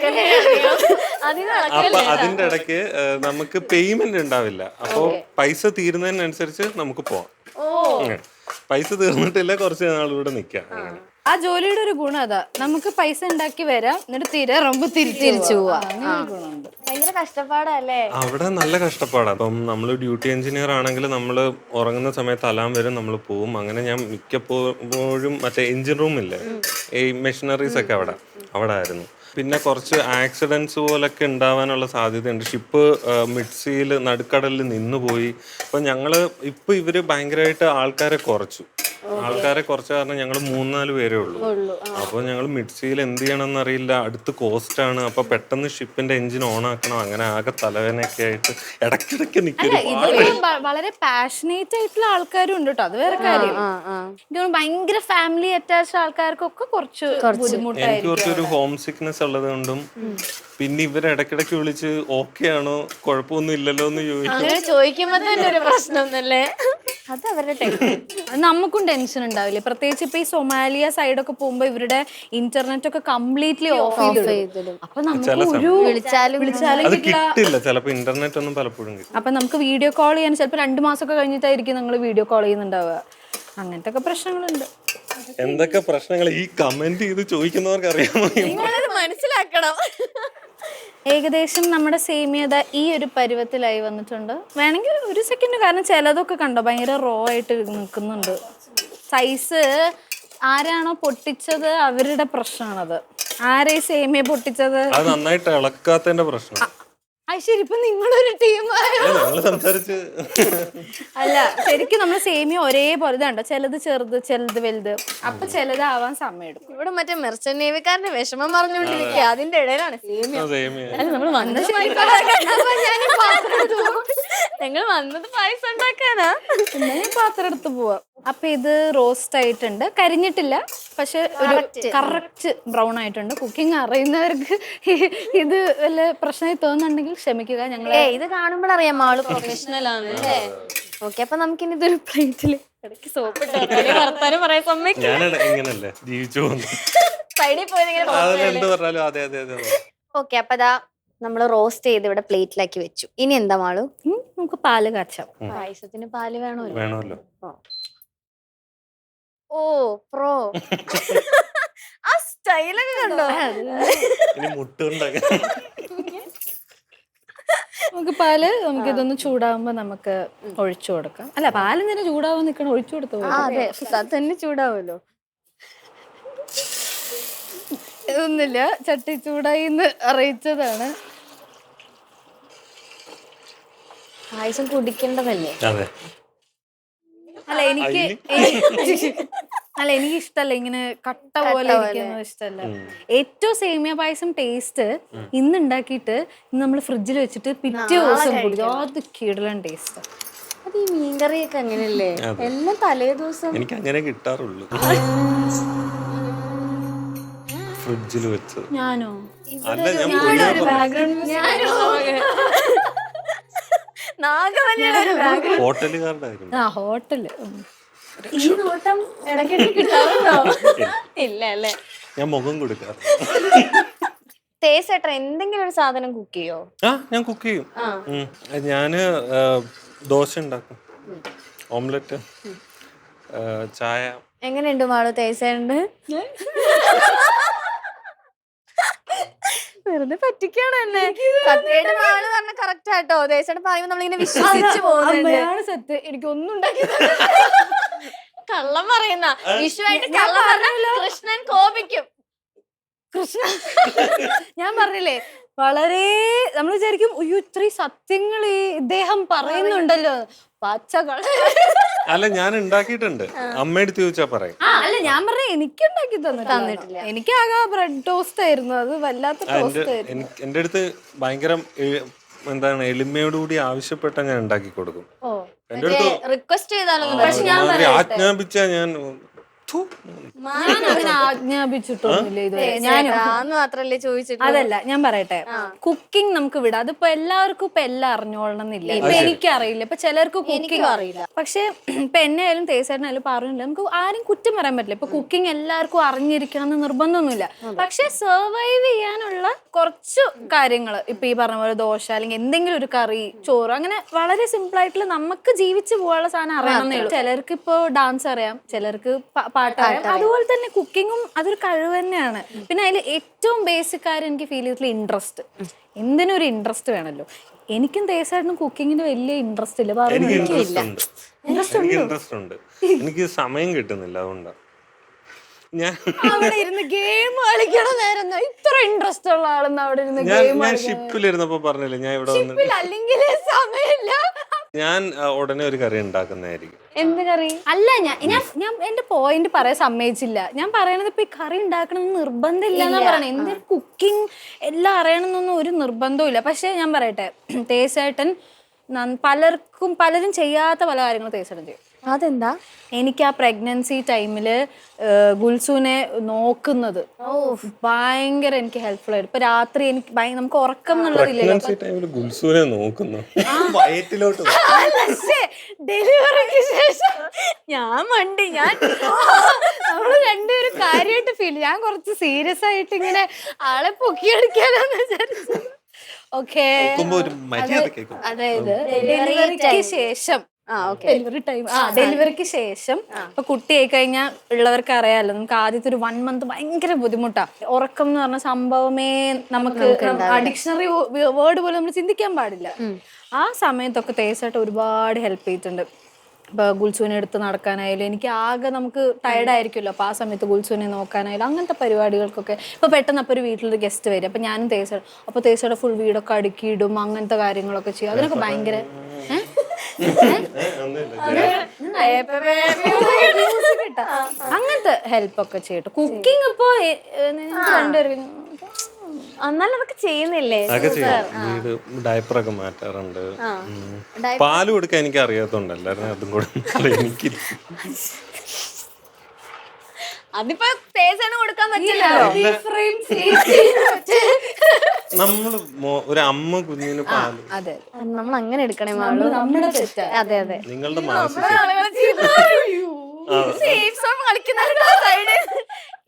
Speaker 3: അതിന്റെ ഇടയ്ക്ക് നമുക്ക് പേയ്മെന്റ് ഉണ്ടാവില്ല. അപ്പൊ പൈസ തീരുന്നതിനനുസരിച്ച് നമുക്ക് പോവാം. പൈസ തീർന്നിട്ടില്ല, കുറച്ച് നാൾ ഇവിടെ നിക്കാം.
Speaker 1: ആ ജോലിയുടെ ഒരു ഗുണം അതാ, നമുക്ക് പൈസ ഉണ്ടാക്കി വരാം, എന്നിട്ട് തീരാറുമ്പോ തിരിച്ചു പോവാ.
Speaker 2: ഭയങ്കര കഷ്ടപ്പാടല്ലേ?
Speaker 3: അവിടെ നല്ല കഷ്ടപ്പാടാണ്. അപ്പം നമ്മൾ ഡ്യൂട്ടി എഞ്ചിനീയർ ആണെങ്കിൽ നമ്മൾ ഉറങ്ങുന്ന സമയത്ത് അലാം വരും, നമ്മൾ പോവും. അങ്ങനെ ഞാൻ മിക്കപ്പോഴും മറ്റേ എഞ്ചിൻ റൂമില്ലേ, ഈ മെഷീനറീസ് ഒക്കെ അവിടെ ആയിരുന്നു. പിന്നെ കുറച്ച് ആക്സിഡൻസ് പോലൊക്കെ ഉണ്ടാവാനുള്ള സാധ്യതയുണ്ട്. ഷിപ്പ് മിഡ്സിയിൽ നടുക്കടലിൽ നിന്നുപോയി. അപ്പം ഇപ്പൊ ഇവര് ഭയങ്കരമായിട്ട് ആൾക്കാരെ കുറച്ച കാരണം ഞങ്ങൾ 3-4 പേരേ ഉള്ളൂ. അപ്പോൾ ഞങ്ങൾ മിഡ്സിയിൽ എന്ത് ചെയ്യണമെന്ന് അറിയില്ല, അടുത്ത് കോസ്റ്റാണ്. അപ്പൊ പെട്ടെന്ന് ഷിപ്പിന്റെ എഞ്ചിൻ ഓൺ ആക്കണം. അങ്ങനെ ആകെ തലവേനൊക്കെ ആയിട്ട് ഇടയ്ക്കിടയ്ക്ക് നിൽക്കും.
Speaker 1: വളരെ പാഷനേറ്റ് ആയിട്ടുള്ള ആൾക്കാരും ഉണ്ട് കേട്ടോ, അത് വേറെ കാര്യം. ഭയങ്കര ഫാമിലി അറ്റാച്ച്ഡ് ആൾക്കാർക്കൊക്കെ കുറച്ച് ബുദ്ധിമുട്ടായിരിക്കും.
Speaker 3: എനിക്ക് കുറച്ചൊരു ഹോം സിക്നെസ് ഉള്ളത് കൊണ്ടും പിന്നെ ഇവർ ഇടയ്ക്കിടയ്ക്ക് വിളിച്ച് ഓക്കെ ആണോ, കുഴപ്പമൊന്നും ഇല്ലല്ലോ എന്ന്
Speaker 2: ചോദിക്കുമ്പോ തന്നെ ഒരു പ്രശ്നമൊന്നല്ലേ? അത് അവരുടെ
Speaker 1: നമുക്കും ടെൻഷൻ ഉണ്ടാവില്ലേ, പ്രത്യേകിച്ച് ഇപ്പൊ ഈ സൊമാലിയ സൈഡൊക്കെ പോകുമ്പോ ഇവരുടെ ഇന്റർനെറ്റ് ഒക്കെ കംപ്ലീറ്റ്ലി ഓഫ് ചെയ്തിടും. അപ്പൊ നമുക്ക് വിളിച്ചാലും
Speaker 3: കിട്ടില്ല, ചിലപ്പോ ഇന്റർനെറ്റ് ഒന്നും പലപ്പോഴും കിട്ടും.
Speaker 1: അപ്പൊ നമുക്ക് വീഡിയോ കോൾ ചെയ്യാൻ ചിലപ്പോ 2 മാസമൊക്കെ കഴിഞ്ഞിട്ടായിരിക്കും നിങ്ങൾ വീഡിയോ കോൾ ചെയ്യുന്നുണ്ടാവുക. അങ്ങനത്തെ ഒക്കെ പ്രശ്നങ്ങളുണ്ട്.
Speaker 3: എന്തൊക്കെ പ്രശ്നങ്ങൾ ഈ കമന്റ് ചെയ്ത് ചോദിക്കുന്നവർക്ക് അറിയാമോ?
Speaker 2: മനസ്സിലാക്കണം.
Speaker 1: ഏകദേശം നമ്മുടെ സേമിയത ഈ ഒരു പരുവത്തിലായി വന്നിട്ടുണ്ട്. വേണമെങ്കിൽ ഒരു സെക്കൻഡ്, കാരണം ചിലതൊക്കെ കണ്ടോ ഭയങ്കര റോ ആയിട്ട് നിൽക്കുന്നുണ്ട്. സൈസ് ആരാണോ പൊട്ടിച്ചത് അവരുടെ പ്രശ്നമാണത്. ആരെ സേമിയ പൊട്ടിച്ചത്
Speaker 3: അത് നന്നായിട്ട് ഇളക്കാത്തതിന്റെ പ്രശ്നം.
Speaker 1: ശരി, ഇപ്പൊ നിങ്ങളൊരു ടീം
Speaker 3: സംസാരിച്ച്
Speaker 1: അല്ല, ശരിക്കും നമ്മൾ സേമിയ ഒരേപോലെ ഇതുണ്ടോ, ചിലത് ചെറുത് ചിലത് വലുത്. അപ്പൊ ചിലതാവാൻ സമയം എടുക്കും.
Speaker 2: ഇവിടെ മറ്റേ മെർച്ചന്റ് നേവിക്കാരന്റെ വിഷമം പറഞ്ഞുകൊണ്ടിരിക്കുക, അതിന്റെ ഇടയിലാണ് നമ്മൾ വന്നത്. നിങ്ങൾ വന്നത് പായസം ഉണ്ടാക്കാനാ?
Speaker 1: പാത്രം എടുത്ത് പോവാ. അപ്പൊ ഇത് റോസ്റ്റ് ആയിട്ടുണ്ട്, കരിഞ്ഞിട്ടില്ല, പക്ഷെ ഒരു കറക്റ്റ് ബ്രൗൺ ആയിട്ടുണ്ട്. കുക്കിംഗ് അറിയുന്നവർക്ക് ഇത് വല്ല പ്രശ്നമായി തോന്നുന്നുണ്ടെങ്കിൽ ക്ഷമിക്കുക. ഞങ്ങള്
Speaker 2: ഇത് കാണുമ്പോഴറിയാം ആള് പ്രൊഫഷണൽ ആണ്. ഓക്കെ, അപ്പൊ നമുക്കിനി ഇതൊരു പ്ലേറ്റില് ഇടയ്ക്ക് സോപ്പ് വർത്താനം പറയാൻ
Speaker 3: ഇങ്ങനല്ലേ ജീവിച്ചു പോകുന്നു.
Speaker 2: ഓക്കെ, അപ്പൊ അതാ നമ്മള് റോസ്റ്റ് ചെയ്ത് ഇവിടെ പ്ലേറ്റിലാക്കി വെച്ചു. ഇനി എന്താ മാളു?
Speaker 1: നമുക്ക് പാല് കാച്ചാം.
Speaker 2: പായസത്തിന് പാല്
Speaker 3: വേണമല്ലോ.
Speaker 2: ഓ പ്രോ ആ സ്റ്റൈലൊക്കെ കണ്ടോ?
Speaker 1: നമുക്ക് പാല് ഇതൊന്ന് ചൂടാവുമ്പോ നമുക്ക് ഒഴിച്ചു കൊടുക്കാം. അല്ല, പാല് തന്നെ ചൂടാവാൻ നിൽക്കണം, ഒഴിച്ചു കൊടുത്തു.
Speaker 2: അതെ, അത് തന്നെ ചൂടാവുമല്ലോ.
Speaker 1: ഇതൊന്നുമില്ല, ചട്ടി ചൂടായി അറിയിച്ചതാണ്.
Speaker 2: പായസം കുടിക്കേണ്ടതല്ലേ?
Speaker 1: അല്ല, എനിക്ക് ഇഷ്ടല്ല ഇങ്ങനെ കട്ട പോലെ ഇരിക്കുന്നത് ഇഷ്ടല്ല. ഏറ്റവും സേമിയ പായസം ടേസ്റ്റ് ഇന്ന് ഉണ്ടാക്കിയിട്ട് നമ്മൾ ഫ്രിഡ്ജിൽ വെച്ചിട്ട് പിറ്റേ ദിവസം കുടിക്കും. അത് കിടലൻ ടേസ്റ്റ്.
Speaker 2: അത് ഈ മീൻകറിയൊക്കെ അങ്ങനെയല്ലേ, എല്ലാം തലേ ദിവസം.
Speaker 3: എനിക്ക് അങ്ങനെ കിട്ടാറുള്ളൂ ഫ്രിഡ്ജിൽ വെച്ചത്.
Speaker 1: ഞാനോ?
Speaker 3: അല്ല, ഞാൻ ഹോട്ടലുകാരുടെ
Speaker 1: ഹോട്ടല്
Speaker 2: ഈ നോട്ടം ഇടയ്ക്കിടയ്ക്ക് കിട്ടാറുണ്ടോ? ഇല്ല അല്ലേ?
Speaker 3: ഞാൻ മുഖം കൊടുക്കാറ്.
Speaker 2: തേച്ചേട്ടാ എന്തെങ്കിലും ഒരു സാധനം കുക്ക് ചെയ്യോ?
Speaker 3: ഞാൻ കുക്ക് ചെയ്യും. ഞാന് ദോശ ഉണ്ടാക്കും, ഓംലെറ്റ്, ചായ.
Speaker 2: എങ്ങനെയുണ്ട് മാളു തേച്ചേണ്ട്? വെറുതെ പറ്റിക്കാണ് എന്നെ. സത്യമായിട്ട് മാള് പറഞ്ഞ കറക്റ്റ് ആട്ടോ. ദേശം പറയുമ്പോ നമ്മളിങ്ങനെ വിശ്വസിച്ച് പോകുന്നത്.
Speaker 1: സത്യം, എനിക്കൊന്നും ഉണ്ടാക്കി
Speaker 2: കള്ളം പറയുന്ന വിഷുവായിട്ട് കള്ളം പറഞ്ഞ കൃഷ്ണൻ കോപിക്കും.
Speaker 1: ഞാൻ പറഞ്ഞില്ലേ, വളരെ നമ്മൾ വിചാരിക്കും അയ്യോ ഇത്രയും സത്യങ്ങൾ ഈ ഇദ്ദേഹം പറയുന്നുണ്ടല്ലോ.
Speaker 3: അല്ല, ഞാൻ ഉണ്ടാക്കിയിട്ടുണ്ട്. അമ്മയെടുത്ത് ചോദിച്ചാ പറയും.
Speaker 1: അല്ല, ഞാൻ പറഞ്ഞ എനിക്ക് ഉണ്ടാക്കി തന്നിട്ടില്ല. എനിക്ക് ആകെ ബ്രെഡ് ടോസ്റ്റ് ആയിരുന്നു, അത് വല്ലാത്ത ടോസ്റ്റ് ആയിരുന്നു.
Speaker 3: എന്റെ അടുത്ത് ഭയങ്കര എളിമയോടുകൂടി ആവശ്യപ്പെട്ട ഞാൻ ഉണ്ടാക്കി കൊടുക്കും. എന്റെ അടുത്ത്
Speaker 2: റിക്വസ്റ്റ് ചെയ്താലോ?
Speaker 3: ആജ്ഞാപിച്ച ഞാൻ
Speaker 1: ഞാൻ അങ്ങനെ ആജ്ഞാപിച്ചിട്ടൊന്നുമില്ല ഇതുവരെ. ഞാനും
Speaker 2: മാത്രല്ലേ ചോദിച്ചിട്ട്.
Speaker 1: അതല്ല ഞാൻ പറയട്ടെ, കുക്കിംഗ് നമുക്ക് വിടാം. അതിപ്പോ എല്ലാവർക്കും ഇപ്പൊ എല്ലാം അറിഞ്ഞോളണം എന്നില്ല. ഇപ്പൊ എനിക്കറിയില്ല, ഇപ്പൊ ചിലർക്ക് കുക്കിംഗ് അറിയില്ല. പക്ഷെ ഇപ്പൊ എന്നെ ആയാലും തേസായിട്ടായാലും പറഞ്ഞില്ല, നമുക്ക് ആരും കുറ്റം പറയാൻ പറ്റില്ല. ഇപ്പൊ കുക്കിംഗ് എല്ലാവർക്കും അറിഞ്ഞിരിക്കണം എന്ന് നിർബന്ധമൊന്നുമില്ല. പക്ഷെ സർവൈവ് ചെയ്യാനുള്ള കുറച്ച് കാര്യങ്ങൾ, ഇപ്പൊ ഈ പറഞ്ഞ പോലെ ദോശ അല്ലെങ്കിൽ എന്തെങ്കിലും ഒരു കറി, ചോറ്, അങ്ങനെ വളരെ സിമ്പിൾ ആയിട്ടുള്ള നമുക്ക് ജീവിച്ചു പോകാനുള്ള സാധനം അറിയണമെന്നേ ഉള്ളൂ. ചിലർക്ക് ഇപ്പൊ ഡാൻസ് അറിയാം, ചിലർക്ക് പാട്ടറിയാം. അതുപോലെ തന്നെ കുക്കിങ്ങും അതൊരു കഴിവ് തന്നെയാണ്. പിന്നെ അതിൽ ഏറ്റവും ബേസിക് കാര്യം എനിക്ക് ഫീൽ ചെയ്തിട്ടുള്ള ഇൻട്രസ്റ്റ്. എന്തിനും ഒരു ഇൻട്രസ്റ്റ് വേണമല്ലോ. എനിക്കും തേസായിട്ടും കുക്കിങ്ങിന് വലിയ ഇൻട്രസ്റ്റ് ഇല്ല.
Speaker 3: എനിക്ക് ഇൻട്രസ്റ്റ് ഉണ്ട്, എനിക്ക് സമയം കിട്ടുന്നില്ല. അതുകൊണ്ടാണ് ഞാൻ
Speaker 1: അവിടെ ഇരുന്ന് ഗെയിം കളിക്കണമെന്നായിരുന്നു ഇത്ര ഇൻട്രസ്റ്റ് ഉള്ള ആളെന്ന്. അവിടെ ഇരുന്ന് ഗെയിം
Speaker 3: ഞാൻ ഷിപ്പിലിരുന്നപ്പോ പറഞ്ഞില്ലേ, ഞാൻ ഇവിടെ വന്ന്
Speaker 1: അല്ലെങ്കിൽ സമയമില്ല.
Speaker 3: ഞാൻ ഉടനെ ഒരു കറി ഉണ്ടാക്കുന്നതായിരിക്കും.
Speaker 2: എന്ത് കറി?
Speaker 1: അല്ല, ഞാൻ എന്റെ പോയിന്റ് പറയാൻ സമ്മതിച്ചില്ല. ഞാൻ പറയണത് ഇപ്പൊ ഈ കറി ഉണ്ടാക്കണമെന്ന് നിർബന്ധമില്ല എന്നാ പറയണേ. എന്ത് കുക്കിംഗ് എല്ലാം അറിയണമെന്നൊന്നും ഒരു നിർബന്ധവും ഇല്ല. പക്ഷെ ഞാൻ പറയട്ടെ, തേസായിട്ടൻ പലരും ചെയ്യാത്ത പല കാര്യങ്ങളും തേസായിട്ടൻ ചെയ്യും.
Speaker 2: അതെന്താ?
Speaker 1: എനിക്ക് ആ പ്രഗ്നൻസി ടൈമില് ഗുൽസുവിനെ നോക്കുന്നത് ഭയങ്കര എനിക്ക് ഹെൽപ്ഫുൾ ആയിട്ട്. ഇപ്പൊ രാത്രി എനിക്ക് നമുക്ക് ഉറക്കം എന്നുള്ളതില്ലല്ലോ. ഡെലിവറിക്ക് ശേഷം ഞാൻ നമ്മള് രണ്ടുപേരും കാര്യമായിട്ട് ഫീൽ. ഞാൻ കുറച്ച് സീരിയസ് ആയിട്ട് ഇങ്ങനെ ആളെ പൊക്കിയടിക്കാനാന്ന് വിചാരിച്ചു. ഓക്കെ, അതായത് ഡെലിവറിക്ക് ശേഷം ഡെലിവറിക്ക് ശേഷം ഇപ്പൊ കുട്ടിയായി കഴിഞ്ഞാൽ ഉള്ളവർക്ക് അറിയാലോ, നമുക്ക് ആദ്യത്തെ ഒരു 1 month ഭയങ്കര ബുദ്ധിമുട്ടാ. ഉറക്കം എന്ന് പറഞ്ഞ സംഭവമേ നമുക്ക് ഡിക്ഷണറി വേർഡ് പോലും നമ്മൾ ചിന്തിക്കാൻ പാടില്ല. ആ സമയത്തൊക്കെ തേസായിട്ട് ഒരുപാട് ഹെൽപ്പ് ചെയ്തിട്ടുണ്ട്. ഇപ്പൊ ഗുൽസുവിനെ എടുത്ത് നടക്കാനായാലും, എനിക്ക് ആകെ നമുക്ക് ടയർഡായിരിക്കുമല്ലോ, അപ്പൊ ആ സമയത്ത് ഗുൽസുവിനെ നോക്കാനായാലും അങ്ങനത്തെ പരിപാടികൾക്കൊക്കെ. ഇപ്പൊ പെട്ടെന്ന് അപ്പൊ ഒരു വീട്ടിലൊരു ഗസ്റ്റ് വരും, അപ്പൊ ഞാനും തേസായിട്ട് അപ്പൊ തേസയുടെ ഫുൾ വീടൊക്കെ അടുക്കിയിടും, അങ്ങനത്തെ കാര്യങ്ങളൊക്കെ ചെയ്യും. അതിനൊക്കെ ഭയങ്കര അങ്ങനത്തെ ഹെൽപ്പ് ഒക്കെ ചെയ്യട്ടെ. കുക്കിംഗ് ഇപ്പൊ രണ്ടുപേരും
Speaker 2: എന്നാലും അതൊക്കെ ചെയ്യുന്നില്ലേ?
Speaker 3: വീട് ഡയപ്പറൊക്കെ മാറ്റാറുണ്ട്. പാല് കൊടുക്കാൻ എനിക്ക് അറിയാത്തോണ്ടല്ലോ, അതും കൂടെ എനിക്ക്
Speaker 2: അതിപ്പോ തേസാണ് കൊടുക്കാൻ പറ്റില്ല.
Speaker 3: നമ്മള് ഒരു അമ്മ കുഞ്ഞിന് പാല്,
Speaker 1: അതെ
Speaker 2: നമ്മൾ അങ്ങനെ എടുക്കണേ.
Speaker 1: നമ്മുടെ തെറ്റാ.
Speaker 2: അതെ അതെ,
Speaker 3: നിങ്ങളുടെ മാനസിക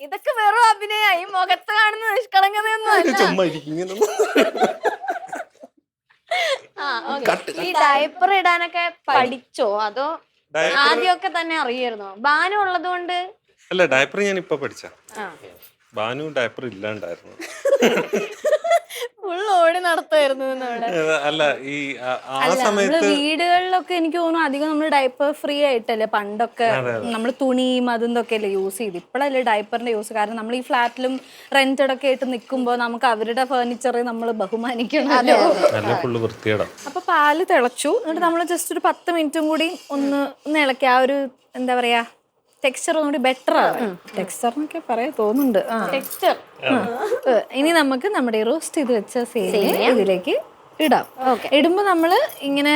Speaker 2: ഇതൊക്കെ വെറും അഭിനയായി. മുഖത്ത് കാണുന്ന നിഷ്കളങ്കതയൊന്നും
Speaker 3: ചുമ്മാ ഇരിക്കും.
Speaker 2: ഈ ഡയപ്പർ ഇടാനൊക്കെ പഠിച്ചോ അതോ ആദ്യമൊക്കെ തന്നെ അറിയായിരുന്നോ? ബാനു ഉള്ളത് കൊണ്ട്.
Speaker 3: അല്ല, ഡയപ്പർ ഞാൻ ഇപ്പൊ പഠിച്ച. ബാനു ഡയപ്പർ ഇല്ലാണ്ടായിരുന്നു.
Speaker 2: ഓടി നടത്തുമായിരുന്നു.
Speaker 3: അല്ല, ഈ ആ സമയത്ത്
Speaker 1: വീടുകളിലൊക്കെ എനിക്ക് തോന്നുന്നു അധികം നമ്മൾ ഡയപ്പർ ഫ്രീ ആയിട്ടല്ലേ പണ്ടൊക്കെ നമ്മൾ തുണിയും അതൊക്കെ അല്ലേ യൂസ് ചെയ്ത്. ഇപ്പോഴല്ലേ ഡയപ്പറിന്റെ യൂസ്. കാരണം നമ്മൾ ഈ ഫ്ലാറ്റിലും റെന്റഡ് ഒക്കെ ആയിട്ട് നിൽക്കുമ്പോൾ നമുക്ക് അവരുടെ ഫർണിച്ചർ നമ്മൾ ബഹുമാനിക്കണമല്ലോ. അപ്പൊ പാല് തിളച്ചു, എന്നിട്ട് നമ്മൾ ജസ്റ്റ് ഒരു 10 മിനിറ്റും കൂടി ഒന്ന് ഇളക്കി. ആ ഒരു എന്താ പറയാ, ടെക്സ്ചർ ഒന്നുകൂടി ബെറ്റർ ആണ്. ടെക്സ്ചർ എന്നൊക്കെ പറയാൻ തോന്നുന്നുണ്ട്. ഇനി നമുക്ക് നമ്മുടെ റോസ്റ്റ് ചെയ്ത് വെച്ച സേമിയ ഇതിലേക്ക് ഇടാം. ഇടുമ്പോ നമ്മള് ഇങ്ങനെ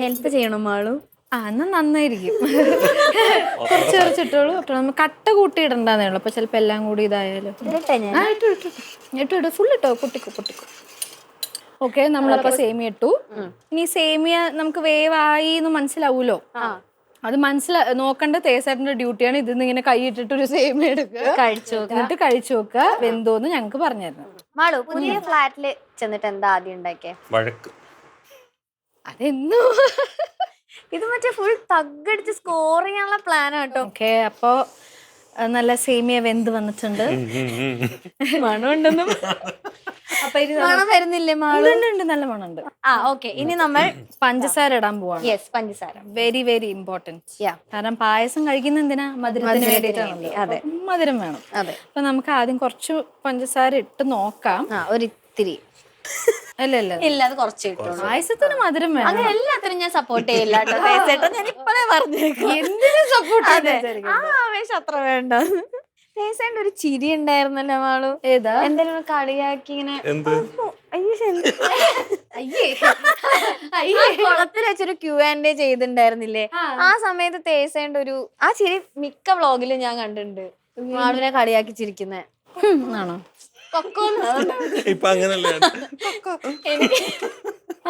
Speaker 2: ഹെൽപ്പ് ചെയ്യണം മാളു.
Speaker 1: എന്നാ നന്നായിരിക്കും. കുറച്ചിട്ടോളൂ. നമ്മൾ കട്ട കൂട്ടി ഇടണ്ടെന്നേ ഉള്ളു. അപ്പൊ ചിലപ്പോ എല്ലാം കൂടി ഇതായാലും ഇട്ടു ഫുൾ ഇട്ടോ, പൊട്ടിക്കോ. ഓക്കെ, നമ്മളപ്പോ സേമിയ ഇട്ടു. ഇനി സേമിയ നമുക്ക് വേവായി എന്ന് മനസ്സിലാവൂലോ. അത് നോക്കേണ്ട തേസായിട്ടിന്റെ ഡ്യൂട്ടിയാണ്. ഇതിന്ന് ഇങ്ങനെ കൈ ഇട്ടിട്ട് ഒരു സേമിയ എടുക്കുക, എന്നിട്ട് കഴിച്ചു നോക്കുക വെന്തോന്ന് ഞങ്ങക്ക് പറഞ്ഞിരുന്നു.
Speaker 2: മാളു, പുതിയ ഫ്ലാറ്റില് ചെന്നിട്ട് എന്താ ആദ്യം ഉണ്ടാക്കിയേ?
Speaker 3: വഴക്ക്.
Speaker 1: അതെന്നു
Speaker 2: ഇത് മറ്റേ ഫുൾ തഗ്ഗടിച്ച് സ്കോർ ചെയ്യാനുള്ള പ്ലാനാട്ടോ.
Speaker 1: ഓക്കെ, അപ്പൊ നല്ല സേമിയ വെന്ത് വന്നിട്ടുണ്ട്. മണമുണ്ടെന്നും അപ്പൊ
Speaker 2: മണം വരുന്നില്ലേ മാളു?
Speaker 1: നല്ല മണമുണ്ട്.
Speaker 2: ഓക്കെ, ഇനി നമ്മൾ
Speaker 1: പഞ്ചസാര ഇടാൻ പോവാണ്.
Speaker 2: യെസ്, പഞ്ചസാര
Speaker 1: വെരി വെരി ഇമ്പോർട്ടന്റ്. കാരണം പായസം കഴിക്കുന്ന എന്തിനാ? മധുരത്തിന് വേണ്ടിയിട്ടാണല്ലോ.
Speaker 2: അതെ,
Speaker 1: മധുരം വേണം.
Speaker 2: അതെ.
Speaker 1: അപ്പൊ നമുക്ക് ആദ്യം കുറച്ച് പഞ്ചസാര ഇട്ട് നോക്കാം.
Speaker 2: ഒരിത്തിരി.
Speaker 1: ഇല്ല, അത് കുറച്ച് ഇട്ടു. പായസത്തിന് മധുരം വേണം.
Speaker 2: അങ്ങനെ എല്ലാത്തിനും ഞാൻ സപ്പോർട്ട് ചെയ്യില്ല കേട്ടോ. ഞാൻ ഇപ്പഴേ പറഞ്ഞേക്കാം,
Speaker 1: എന്തിനും സപ്പോർട്ട്.
Speaker 2: ആവേശം അത്ര വേണ്ട. തേസായിട്ട് ഒരു ചിരി ഉണ്ടായിരുന്നല്ലോ മാളു.
Speaker 1: ഏതാ?
Speaker 2: എന്തെങ്കിലും കളിയാക്കി ഇങ്ങനെ. കുളത്തിൽ വെച്ചൊരു Q&A ചെയ്തിട്ടുണ്ടായിരുന്നില്ലേ? ആ സമയത്ത് തേസേണ്ട ഒരു ആ ചിരി മിക്ക വ്ളോഗിലും ഞാൻ കണ്ടിട്ടുണ്ട്. മാളുവിനെ കളിയാക്കി ചിരിക്കുന്നേ
Speaker 1: ആണോ?
Speaker 3: ഇപ്പൊ അങ്ങനല്ലേ?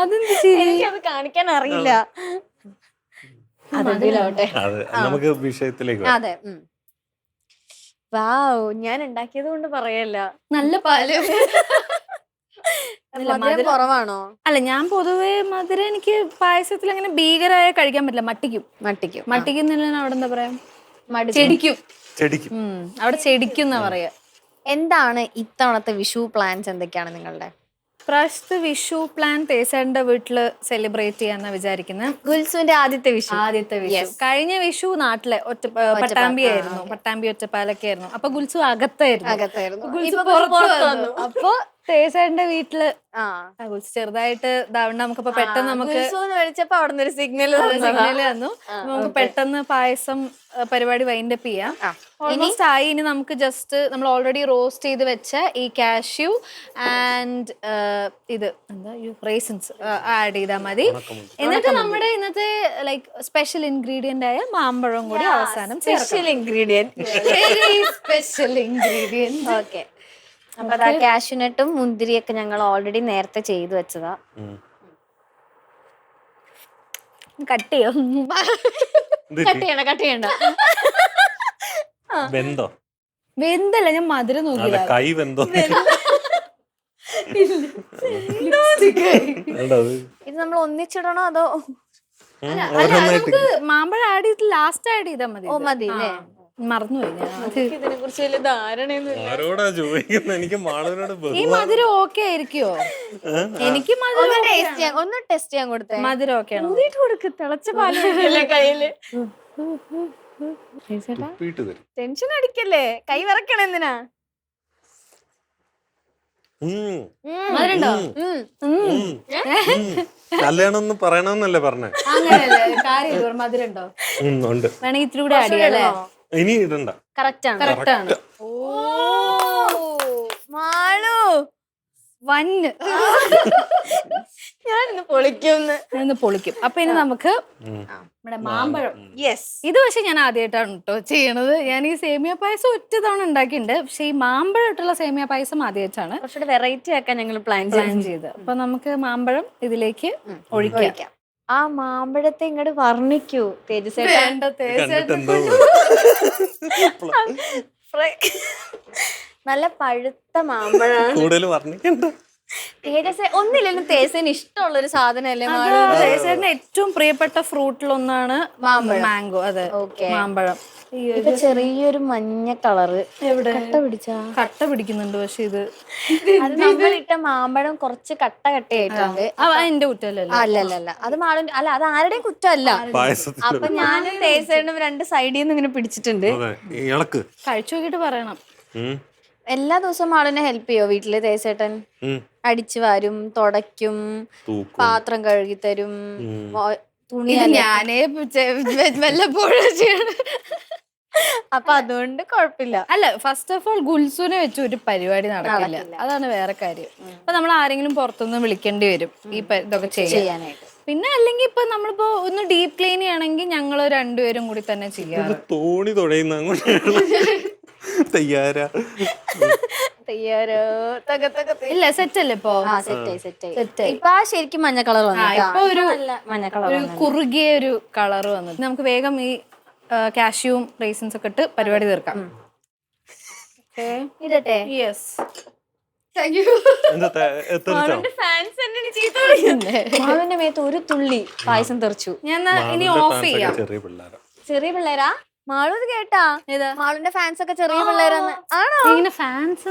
Speaker 1: അതെന്ത് ശരി?
Speaker 2: എനിക്കത് കാണിക്കാൻ അറിയില്ല. അതെന്തിലാവട്ടെ.
Speaker 3: അതെ, നമുക്ക് വിഷയത്തിലേക്ക് വരാം.
Speaker 2: അതെ. വാവ്, ഞാൻ ഉണ്ടാക്കിയത് കൊണ്ട് പറയല്ല.
Speaker 1: നല്ല പാല്.
Speaker 2: മധുരം കുറവാണോ?
Speaker 1: അല്ല, ഞാൻ പൊതുവേ മധുരം എനിക്ക് പായസത്തിൽ അങ്ങനെ ഭീകരമായ കഴിക്കാൻ പറ്റില്ല.
Speaker 2: മട്ടിക്കും.
Speaker 1: മട്ടിക്കുന്നില്ല, അവിടെ എന്താ പറയാ, ചെടിക്കും.
Speaker 3: ചെടിക്കും.
Speaker 1: അവിടെ ചെടിക്കും എന്നാ പറയാ.
Speaker 2: എന്താണ് ഇത്തവണത്തെ വിഷു പ്ലാൻസ്? എന്തൊക്കെയാണ് നിങ്ങളുടെ?
Speaker 1: പ്രാവശ്യത്തെ വിഷു പ്ലാൻ തേസേണ്ട വീട്ടില് സെലിബ്രേറ്റ് ചെയ്യാന്നാ വിചാരിക്കുന്നത്.
Speaker 2: ഗുൽസുവിന്റെ ആദ്യത്തെ വിഷു.
Speaker 1: കഴിഞ്ഞ വിഷു നാട്ടിലെ പട്ടാമ്പി ആയിരുന്നു, പട്ടാമ്പി ഒറ്റപ്പാലൊക്കെ ആയിരുന്നു. അപ്പൊ ഗുൽസു അകത്തായിരുന്നു. ഗുൽസു പുറത്ത് വന്നു. അപ്പൊ തേസേന്റെ വീട്ടില് ഗുൽസു ചെറുതായിട്ട് ഇതാവണ്ട, നമുക്കിപ്പോ പെട്ടെന്ന് നമുക്ക്
Speaker 2: വിളിച്ചപ്പോ അവിടെ ഒരു സിഗ്നൽ
Speaker 1: തന്നു. നമുക്ക് പെട്ടെന്ന് പായസം പരിപാടി വൈൻഡപ്പ് ചെയ്യാം. ഓൾമോസ്റ്റ് ആയി. ഇനി നമുക്ക് ജസ്റ്റ് നമ്മൾ ഓൾറെഡി റോസ്റ്റ് ചെയ്ത് വെച്ച ഈ കാഷ്യൂ ആൻഡ് ഇത് എന്താ റേസിൻസ് ആഡ് ചെയ്താൽ മതി. എന്നിട്ട് നമ്മുടെ ഇന്നത്തെ ലൈക്ക് സ്പെഷ്യൽ ഇൻഗ്രീഡിയന്റ് ആയ മാമ്പഴം കൂടി അവസാനം
Speaker 2: സ്പെഷ്യൽ ഇൻഗ്രീഡിയന്റ്. ഓക്കെ. അപ്പൊ കാഷ്യൂനട്ടും മുന്തിരിയൊക്കെ ഞങ്ങൾ ഓൾറെഡി നേരത്തെ ചെയ്തു വെച്ചതാ.
Speaker 1: കട്ട് ചെയ്യോ?
Speaker 2: കട്ട് ചെയ്യണ്ട.
Speaker 3: വെന്തോ?
Speaker 1: വെന്തല്ല, ഞാൻ മധുരം നോക്കില്ല.
Speaker 3: കൈ വെന്തോ?
Speaker 2: ഇത് നമ്മൾ ഒന്നിച്ചിടണോ അതോ
Speaker 1: നമുക്ക് മാമ്പഴം ആഡ് ചെയ്ത് ലാസ്റ്റ് ആഡ് ചെയ്താൽ മതി.
Speaker 2: ഓ മതി അല്ലേ?
Speaker 1: മറന്നുപോയി ഞാൻ.
Speaker 2: ഇതിനെ കുറിച്ച് വലിയ ധാരണയൊന്നും.
Speaker 3: ആരോടാ ചോദിക്കുന്നത്? എനിക്ക് മാളവിനോട്
Speaker 1: ഈ മധുരം ഓക്കെ ആയിരിക്കുമോ? എനിക്ക്
Speaker 2: ഒന്ന് ടെസ്റ്റ് ചെയ്യാൻ കൊടുത്തേ.
Speaker 1: മധുരം ഓക്കെ ആണോ?
Speaker 2: കൊടുക്ക്, തിളച്ച പാലല്ലേ കയ്യില്. ടെൻഷൻ അടിക്കല്ലേ, കൈ വിറക്കണം എന്തിനാ?
Speaker 1: മധുരണ്ടോ?
Speaker 3: നല്ലതാണെന്ന് പറയണമെന്നല്ലേ പറഞ്ഞേ?
Speaker 1: അങ്ങനെയല്ലേ കാര്യം. മധുരണ്ടോ?
Speaker 3: ഉണ്ട്.
Speaker 1: വേണമെങ്കിൽ ഇത്തിരി കൂടെ ആഡ് ചെയ്യാം അല്ലേ?
Speaker 3: ഇനി ഇടണ്ട.
Speaker 2: കറക്റ്റ് ആണ്.
Speaker 1: ഓ
Speaker 2: മാളു
Speaker 1: വന്ന്
Speaker 2: ഞാനിന്ന്
Speaker 1: പൊളിക്കും. അപ്പൊ ഇനി നമുക്ക് നമ്മുടെ മാമ്പഴം. ഇത് പക്ഷെ ഞാൻ ആദ്യമായിട്ടാണ് കേട്ടോ ചെയ്യണത്. ഞാൻ ഈ സേമിയ പായസം ഒറ്റ തവണ ഉണ്ടാക്കിയിട്ടുണ്ട്, പക്ഷെ ഈ മാമ്പഴം ഇട്ടുള്ള സേമിയ പായസം ആദ്യമായിട്ടാണ്.
Speaker 2: കുറച്ചുകൂടെ വെറൈറ്റി ആക്കാൻ ഞങ്ങൾ പ്ലാൻ
Speaker 1: ചെയ്ത്. അപ്പൊ നമുക്ക് മാമ്പഴം ഇതിലേക്ക് ഒഴിക്കാം.
Speaker 2: ആ മാമ്പഴത്തെ ഇങ്ങോട്ട് വർണ്ണിക്കൂ തേജസ്. നല്ല പഴുത്ത മാമ്പഴമാണ്.
Speaker 3: കൂടുതൽ വർണ്ണിക്കണ്ട.
Speaker 2: തേജസ് ഒന്നില്ലെങ്കിലും തേജസിന് ഇഷ്ടമുള്ള ഒരു സാധനല്ലേ?
Speaker 1: തേജസിന്റെ ഏറ്റവും പ്രിയപ്പെട്ട ഫ്രൂട്ടിലൊന്നാണ് മാംഗോ. അതെ, മാമ്പഴം.
Speaker 2: ഇപ്പൊ ചെറിയൊരു മഞ്ഞ കളറ്
Speaker 1: എവിടെ
Speaker 2: കട്ട
Speaker 1: പിടിക്കുന്നുണ്ട്. പക്ഷെ ഇത്
Speaker 2: നമ്മളിട്ട മാമ്പഴം കുറച്ച് കട്ടയായിട്ടുണ്ട്.
Speaker 1: എന്റെ കുറ്റമല്ലല്ലോ.
Speaker 2: അല്ലല്ല, അത് മാളിന്റെ അല്ല, അത് ആരുടെയും കുറ്റമല്ല. അപ്പൊ ഞാനും തേജസേനും രണ്ട് സൈഡിൽ നിന്ന് ഇങ്ങനെ പിടിച്ചിട്ടുണ്ട്.
Speaker 1: കഴിച്ചു നോക്കിട്ട് പറയണം.
Speaker 2: എല്ലാ ദിവസവും മാളിനെ ഹെൽപ്പ് ചെയ്യോ വീട്ടില്? തേജസേട്ടൻ അടിച്ചു വാരും, തുടയ്ക്കും, പാത്രം കഴുകി തരും, തുണി
Speaker 1: ഞാനേ വല്ലപ്പോഴും ചെയ്യണം.
Speaker 2: അപ്പൊ അതുകൊണ്ട് കുഴപ്പമില്ല.
Speaker 1: അല്ല, ഫസ്റ്റ് ഓഫ് ഓൾ ഗുൽസുനെ വെച്ച് ഒരു പരിപാടി നടക്കില്ല. അതാണ് വേറെ കാര്യം. അപ്പൊ നമ്മൾ ആരെങ്കിലും പുറത്തുനിന്ന് വിളിക്കേണ്ടി വരും ഈ ഇതൊക്കെ ചെയ്യാനായിട്ട്. പിന്നെ അല്ലെങ്കിൽ ഇപ്പൊ നമ്മളിപ്പോ ഒന്ന് ഡീപ് ക്ലീൻ ചെയ്യണമെങ്കിൽ ഞങ്ങൾ രണ്ടുപേരും കൂടി തന്നെ ചെയ്യാം.
Speaker 3: തോണി തുഴയുന്ന
Speaker 1: ഇല്ല, സെറ്റ് അല്ലേ ഇപ്പൊ?
Speaker 2: ഇപ്പൊ ശരിക്കും മഞ്ഞ കളർ
Speaker 1: ഇപ്പൊ ഒരു കുറുകിയ ഒരു കളർ വന്നിട്ട് നമുക്ക് വേഗം ഈ കാഷ്യൂവും റേസിൻസ് ഒക്കെ ഇട്ട് പരിപാടി തീർക്കാം.
Speaker 2: ഇടട്ടെ?
Speaker 1: യെസ്.
Speaker 2: മാളുവിന്റെ മേത്ത് ഒരു തുള്ളി പായസം തെറിച്ചു.
Speaker 1: ഞാൻ ഇനി ഓഫ് ചെയ്യാം.
Speaker 2: ചെറിയ പിള്ളേരാ? മാളു ഇത് കേട്ടാ? മാളുവിന്റെ ഫാൻസ് ഒക്കെ ചെറിയ പിള്ളേരാന്ന്. ആണോ?
Speaker 1: ഇങ്ങനെ ഫാൻസ്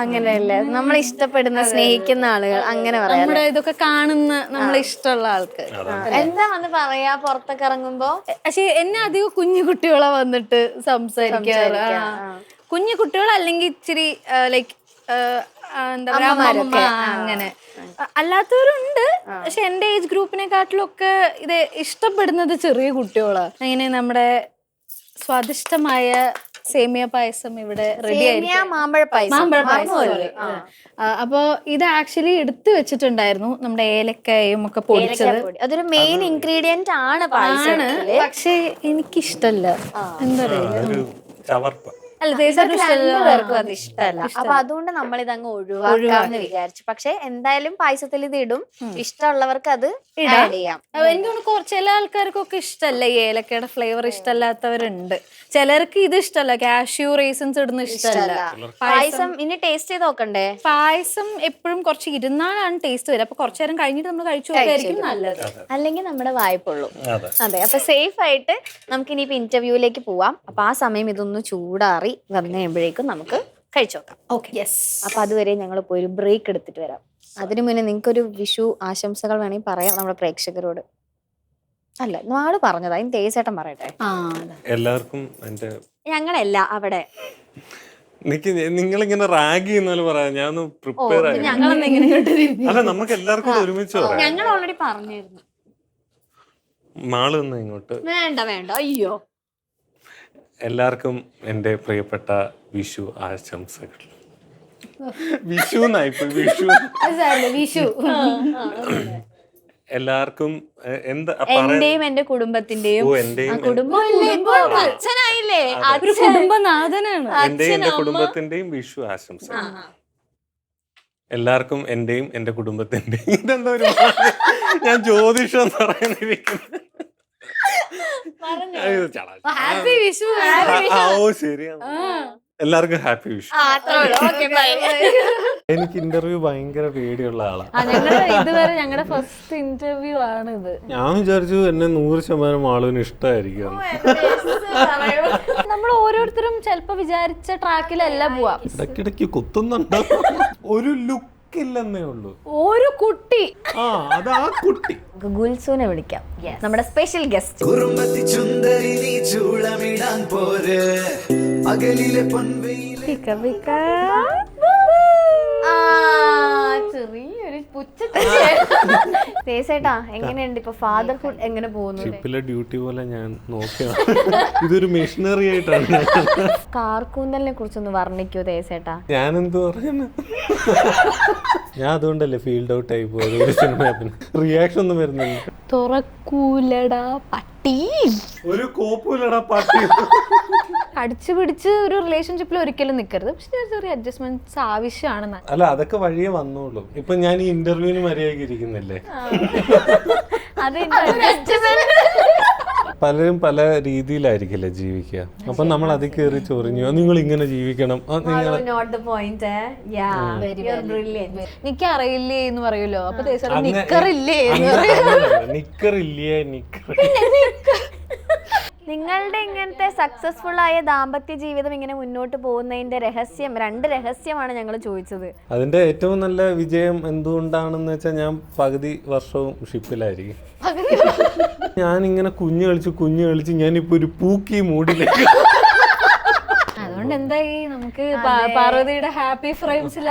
Speaker 2: അങ്ങനെയല്ലേ, നമ്മളെ ഇഷ്ടപ്പെടുന്ന സ്നേഹിക്കുന്ന ആളുകൾ, അങ്ങനെ പറയാം.
Speaker 1: നമ്മുടെ ഇതൊക്കെ കാണുന്ന നമ്മളെ ഇഷ്ടമുള്ള ആൾക്ക്
Speaker 2: എന്താ വന്ന് പറയാ പുറത്തൊക്കെ ഇറങ്ങുമ്പോ?
Speaker 1: പക്ഷെ എന്നെ അധികം കുഞ്ഞു കുട്ടികളെ വന്നിട്ട് സംസാരിക്കാറ്. കുഞ്ഞു കുട്ടികൾ അല്ലെങ്കിൽ ഇച്ചിരി ലൈക്ക് എന്താ പറയാ അങ്ങനെ. അല്ലാത്തവരുണ്ട്, പക്ഷെ എന്റെ ഏജ് ഗ്രൂപ്പിനെക്കാട്ടിലൊക്കെ ഇത് ഇഷ്ടപ്പെടുന്നത് ചെറിയ കുട്ടികളാണ്. അങ്ങനെ നമ്മുടെ സ്വാദിഷ്ടമായ സേമിയ പായസം ഇവിടെ റെഡി
Speaker 2: സേമിയ മാമ്പഴ പായസം
Speaker 1: മാമ്പഴ പായസം
Speaker 2: മറന്നുപോയി.
Speaker 1: അപ്പൊ ഇത് ആക്ച്വലി എടുത്തു വെച്ചിട്ടുണ്ടായിരുന്നു നമ്മുടെ ഏലക്കായും ഒക്കെ പൊടിച്ചത്.
Speaker 2: ഏലക്കാപ്പൊടി. അതൊരു മെയിൻ ഇൻഗ്രീഡിയന്റ് ആണ്
Speaker 1: ആണ്,
Speaker 2: പായസത്തില്.
Speaker 1: പക്ഷെ എനിക്കിഷ്ടല്ല. എന്താ പറയുക,
Speaker 3: ഒരു ചവർപ്പ.
Speaker 1: അല്ല ദേശാർക്കും ഇഷ്ടമല്ല.
Speaker 2: പേർക്കും അത് ഇഷ്ടമല്ല. അപ്പൊ അതുകൊണ്ട് നമ്മൾ ഇതങ്ങ് ഒഴിവാക്കാന്ന് വിചാരിച്ചു. പക്ഷെ എന്തായാലും പായസത്തിൽ ഇത് ഇടും. ഇഷ്ടമുള്ളവർക്ക് അത് ആഡ് ചെയ്യാം.
Speaker 1: എനിക്ക് തോന്നുന്നു ചില ആൾക്കാർക്കൊക്കെ ഇഷ്ടമല്ല ഈ ഏലക്കയുടെ ഫ്ലേവർ, ഇഷ്ടമല്ലാത്തവരുണ്ട്. ചിലർക്ക് ഇത് ഇഷ്ടമല്ല, കാഷ്യൂ റേസിൻസ് ഇടുന്ന ഇഷ്ടമല്ല.
Speaker 2: പായസം ഇനി ടേസ്റ്റ് ചെയ്ത് നോക്കണ്ടേ?
Speaker 1: പായസം എപ്പോഴും കുറച്ച് ഇരുന്നാലാണ് ടേസ്റ്റ് വരിക. അപ്പൊ കുറച്ചു നേരം കഴിഞ്ഞിട്ട് നമ്മൾ കഴിച്ചു നോക്കായിരിക്കും നല്ലത്.
Speaker 2: അല്ലെങ്കിൽ നമ്മുടെ വായ്പുള്ളൂ.
Speaker 3: അതെ.
Speaker 2: അതെ. അപ്പൊ സേഫ് ആയിട്ട് നമുക്ക് ഇനിയിപ്പോ ഇന്റർവ്യൂലേക്ക് പോവാം. അപ്പൊ ആ സമയം ഇതൊന്ന് ചൂടാറി വന്നു കഴിയുമ്പോഴേക്കും നമുക്ക് കഴിച്ചു നോക്കാം.
Speaker 1: Okay, yes.
Speaker 2: അപ്പൊ അതുവരെ ഞങ്ങൾ പോയി ഒരു ബ്രേക്ക് എടുത്തിട്ട് വരാം. അതിനു മുന്നേ നിങ്ങൾക്കൊരു വിഷു ആശംസകൾ വേണമെങ്കിൽ പറയാം നമ്മുടെ പ്രേക്ഷകരോട്. അല്ല, നാള് പറഞ്ഞതാ, ഇനി തേജേട്ടൻ പറയട്ടെ.
Speaker 3: എല്ലാവർക്കും എന്റെ
Speaker 2: ഞങ്ങളല്ല അവിടെ.
Speaker 3: നിങ്ങളിങ്ങനെ റാഗ് ചെയ്യുന്ന പറയാം. ഞാൻ പ്രിപ്പയർ ആയി.
Speaker 1: ഞങ്ങളൊന്നും ഇങ്ങനെ ഇങ്ങോട്ട് തിരിഞ്ഞു.
Speaker 3: അല്ല, നമുക്ക് എല്ലാവർക്കും കൂടെ ഒരുമിച്ച് പറയാം.
Speaker 2: ഞങ്ങൾ ഓൾറെഡി പറഞ്ഞിരുന്നു.
Speaker 3: മാള് നിന്ന് ഇങ്ങോട്ട്.
Speaker 2: വേണ്ട വേണ്ട, അയ്യോ.
Speaker 3: എല്ലാവർക്കും എൻ്റെ പ്രിയപ്പെട്ട വിഷു ആശംസകൾ. വിഷു എന്നായിപ്പോ വിഷു.
Speaker 1: വിഷു
Speaker 3: എല്ലാവർക്കും എന്താ
Speaker 2: എന്റെയും എന്റെ കുടുംബത്തിന്റെയും
Speaker 3: എന്റെയും
Speaker 2: അച്ഛനായില്ലേ,
Speaker 1: ഒരു കുടുംബനാഥനാണ്.
Speaker 3: എന്റെയും എന്റെ കുടുംബത്തിന്റെയും വിഷു ആശംസകൾ. എല്ലാവർക്കും എന്റെയും എന്റെ കുടുംബത്തിന്റെയും. ഇതെന്താ ഒരു ഞാൻ ജ്യോതിഷം എന്ന് പറയുന്നിരിക്കുന്നു.
Speaker 1: ഹാപ്പി വിഷു.
Speaker 3: ഓ ശരിയാണ്. എല്ലാവർക്കും ഹാപ്പി വിഷു. എനിക്ക് ഇന്റർവ്യൂ ഭയങ്കര പേടിയുള്ള ആളാണ്.
Speaker 1: ഇതുവരെ ഞങ്ങളുടെ ഫസ്റ്റ് ഇന്റർവ്യൂ ആണിത്.
Speaker 3: ഞാൻ വിചാരിച്ചു എന്നെ 100% ആളുവിന് ഇഷ്ടമായിരിക്കും.
Speaker 1: നമ്മൾ ഓരോരുത്തരും ചിലപ്പോ വിചാരിച്ച ട്രാക്കിലല്ല പോവാ.
Speaker 3: ഇടയ്ക്കിടയ്ക്ക് കുത്തുന്നുണ്ട്. ഒരു ലുക്ക് ഇല്ലെന്നേ ഉള്ളൂ.
Speaker 1: ഒരു കുട്ടി,
Speaker 3: അതാ കുട്ടി.
Speaker 2: ഗുൽസുനെ വിളിക്കാം, നമ്മുടെ സ്പെഷ്യൽ ഗസ്റ്റ്. ചെറിയൊരു തേസേട്ടാ, എങ്ങനെയുണ്ട് ഇപ്പൊ ഫാദർഹുഡ്, എങ്ങനെ പോകുന്നു?
Speaker 3: ഷിപ്പിലെ ഡ്യൂട്ടി പോലെ ഞാൻ നോക്കിയാണ്. ഇതൊരു മിഷനറി ആയിട്ടാണ്.
Speaker 2: കാർക്കൂന്തലിനെ കുറിച്ചൊന്ന് വർണ്ണിക്കൂ തേസേട്ടാ.
Speaker 3: ഞാൻ എന്ത് പറയുന്നു, ഞാൻ അതുകൊണ്ടല്ലേ ഫീൽഡ് ഔട്ട് ആയി പോയത്. ഒരു സിനിമ റിയാക്ഷൻ ഒന്നും വരുന്നില്ല.
Speaker 1: തുറക്കൂലടാ പട്ടി,
Speaker 3: ഒരു കോപ്പൂലടാ പട്ടി.
Speaker 1: അടിച്ചു പിടിച്ച് ഒരു റിലേഷൻഷിപ്പിൽ ഒരിക്കലും നിൽക്കരുത്. പക്ഷെ ചെറിയ അഡ്ജസ്റ്റ്മെന്റ്സ് ആവശ്യമാണ്.
Speaker 3: അല്ല, അതൊക്കെ വഴിയേ വന്നോളൂ. ഇപ്പൊ ഞാൻ ഈ ഇന്റർവ്യൂവിന് മര്യാദയ്ക്ക് ഇരിക്കുന്നില്ലേ. പലരും പല രീതിയിലായിരിക്കില്ലേ ജീവിക്കുക. അപ്പൊ നമ്മൾ അതിൽ കയറി ചൊറിഞ്ഞു നിങ്ങൾ ഇങ്ങനെ ജീവിക്കണം.
Speaker 1: നിക്കറിയില്ലേ എന്ന് പറയൂലോ. അപ്പൊ
Speaker 2: നിങ്ങളുടെ ഇങ്ങനത്തെ സക്സസ്ഫുൾ ആയ ദാമ്പത്യ ജീവിതം ഇങ്ങനെ മുന്നോട്ട് പോകുന്നതിന്റെ രഹസ്യം, 2 രഹസ്യമാണ് ഞങ്ങൾ ചോദിച്ചത്.
Speaker 3: അതിന്റെ ഏറ്റവും നല്ല വിജയം എന്തുകൊണ്ടാണെന്ന് വെച്ചാൽ ഞാൻ പകുതി വർഷവും ഷിപ്പിലായിരിക്കും. ഞാനിങ്ങനെ കുഞ്ഞു കളിച്ച് ഞാനിപ്പോ ഒരു പൂക്കി മൂടിലേക്ക്.
Speaker 1: അതുകൊണ്ട് എന്തായി, നമുക്ക് പാർവതിയുടെ ഹാപ്പി ഫ്രെയിംസിൽ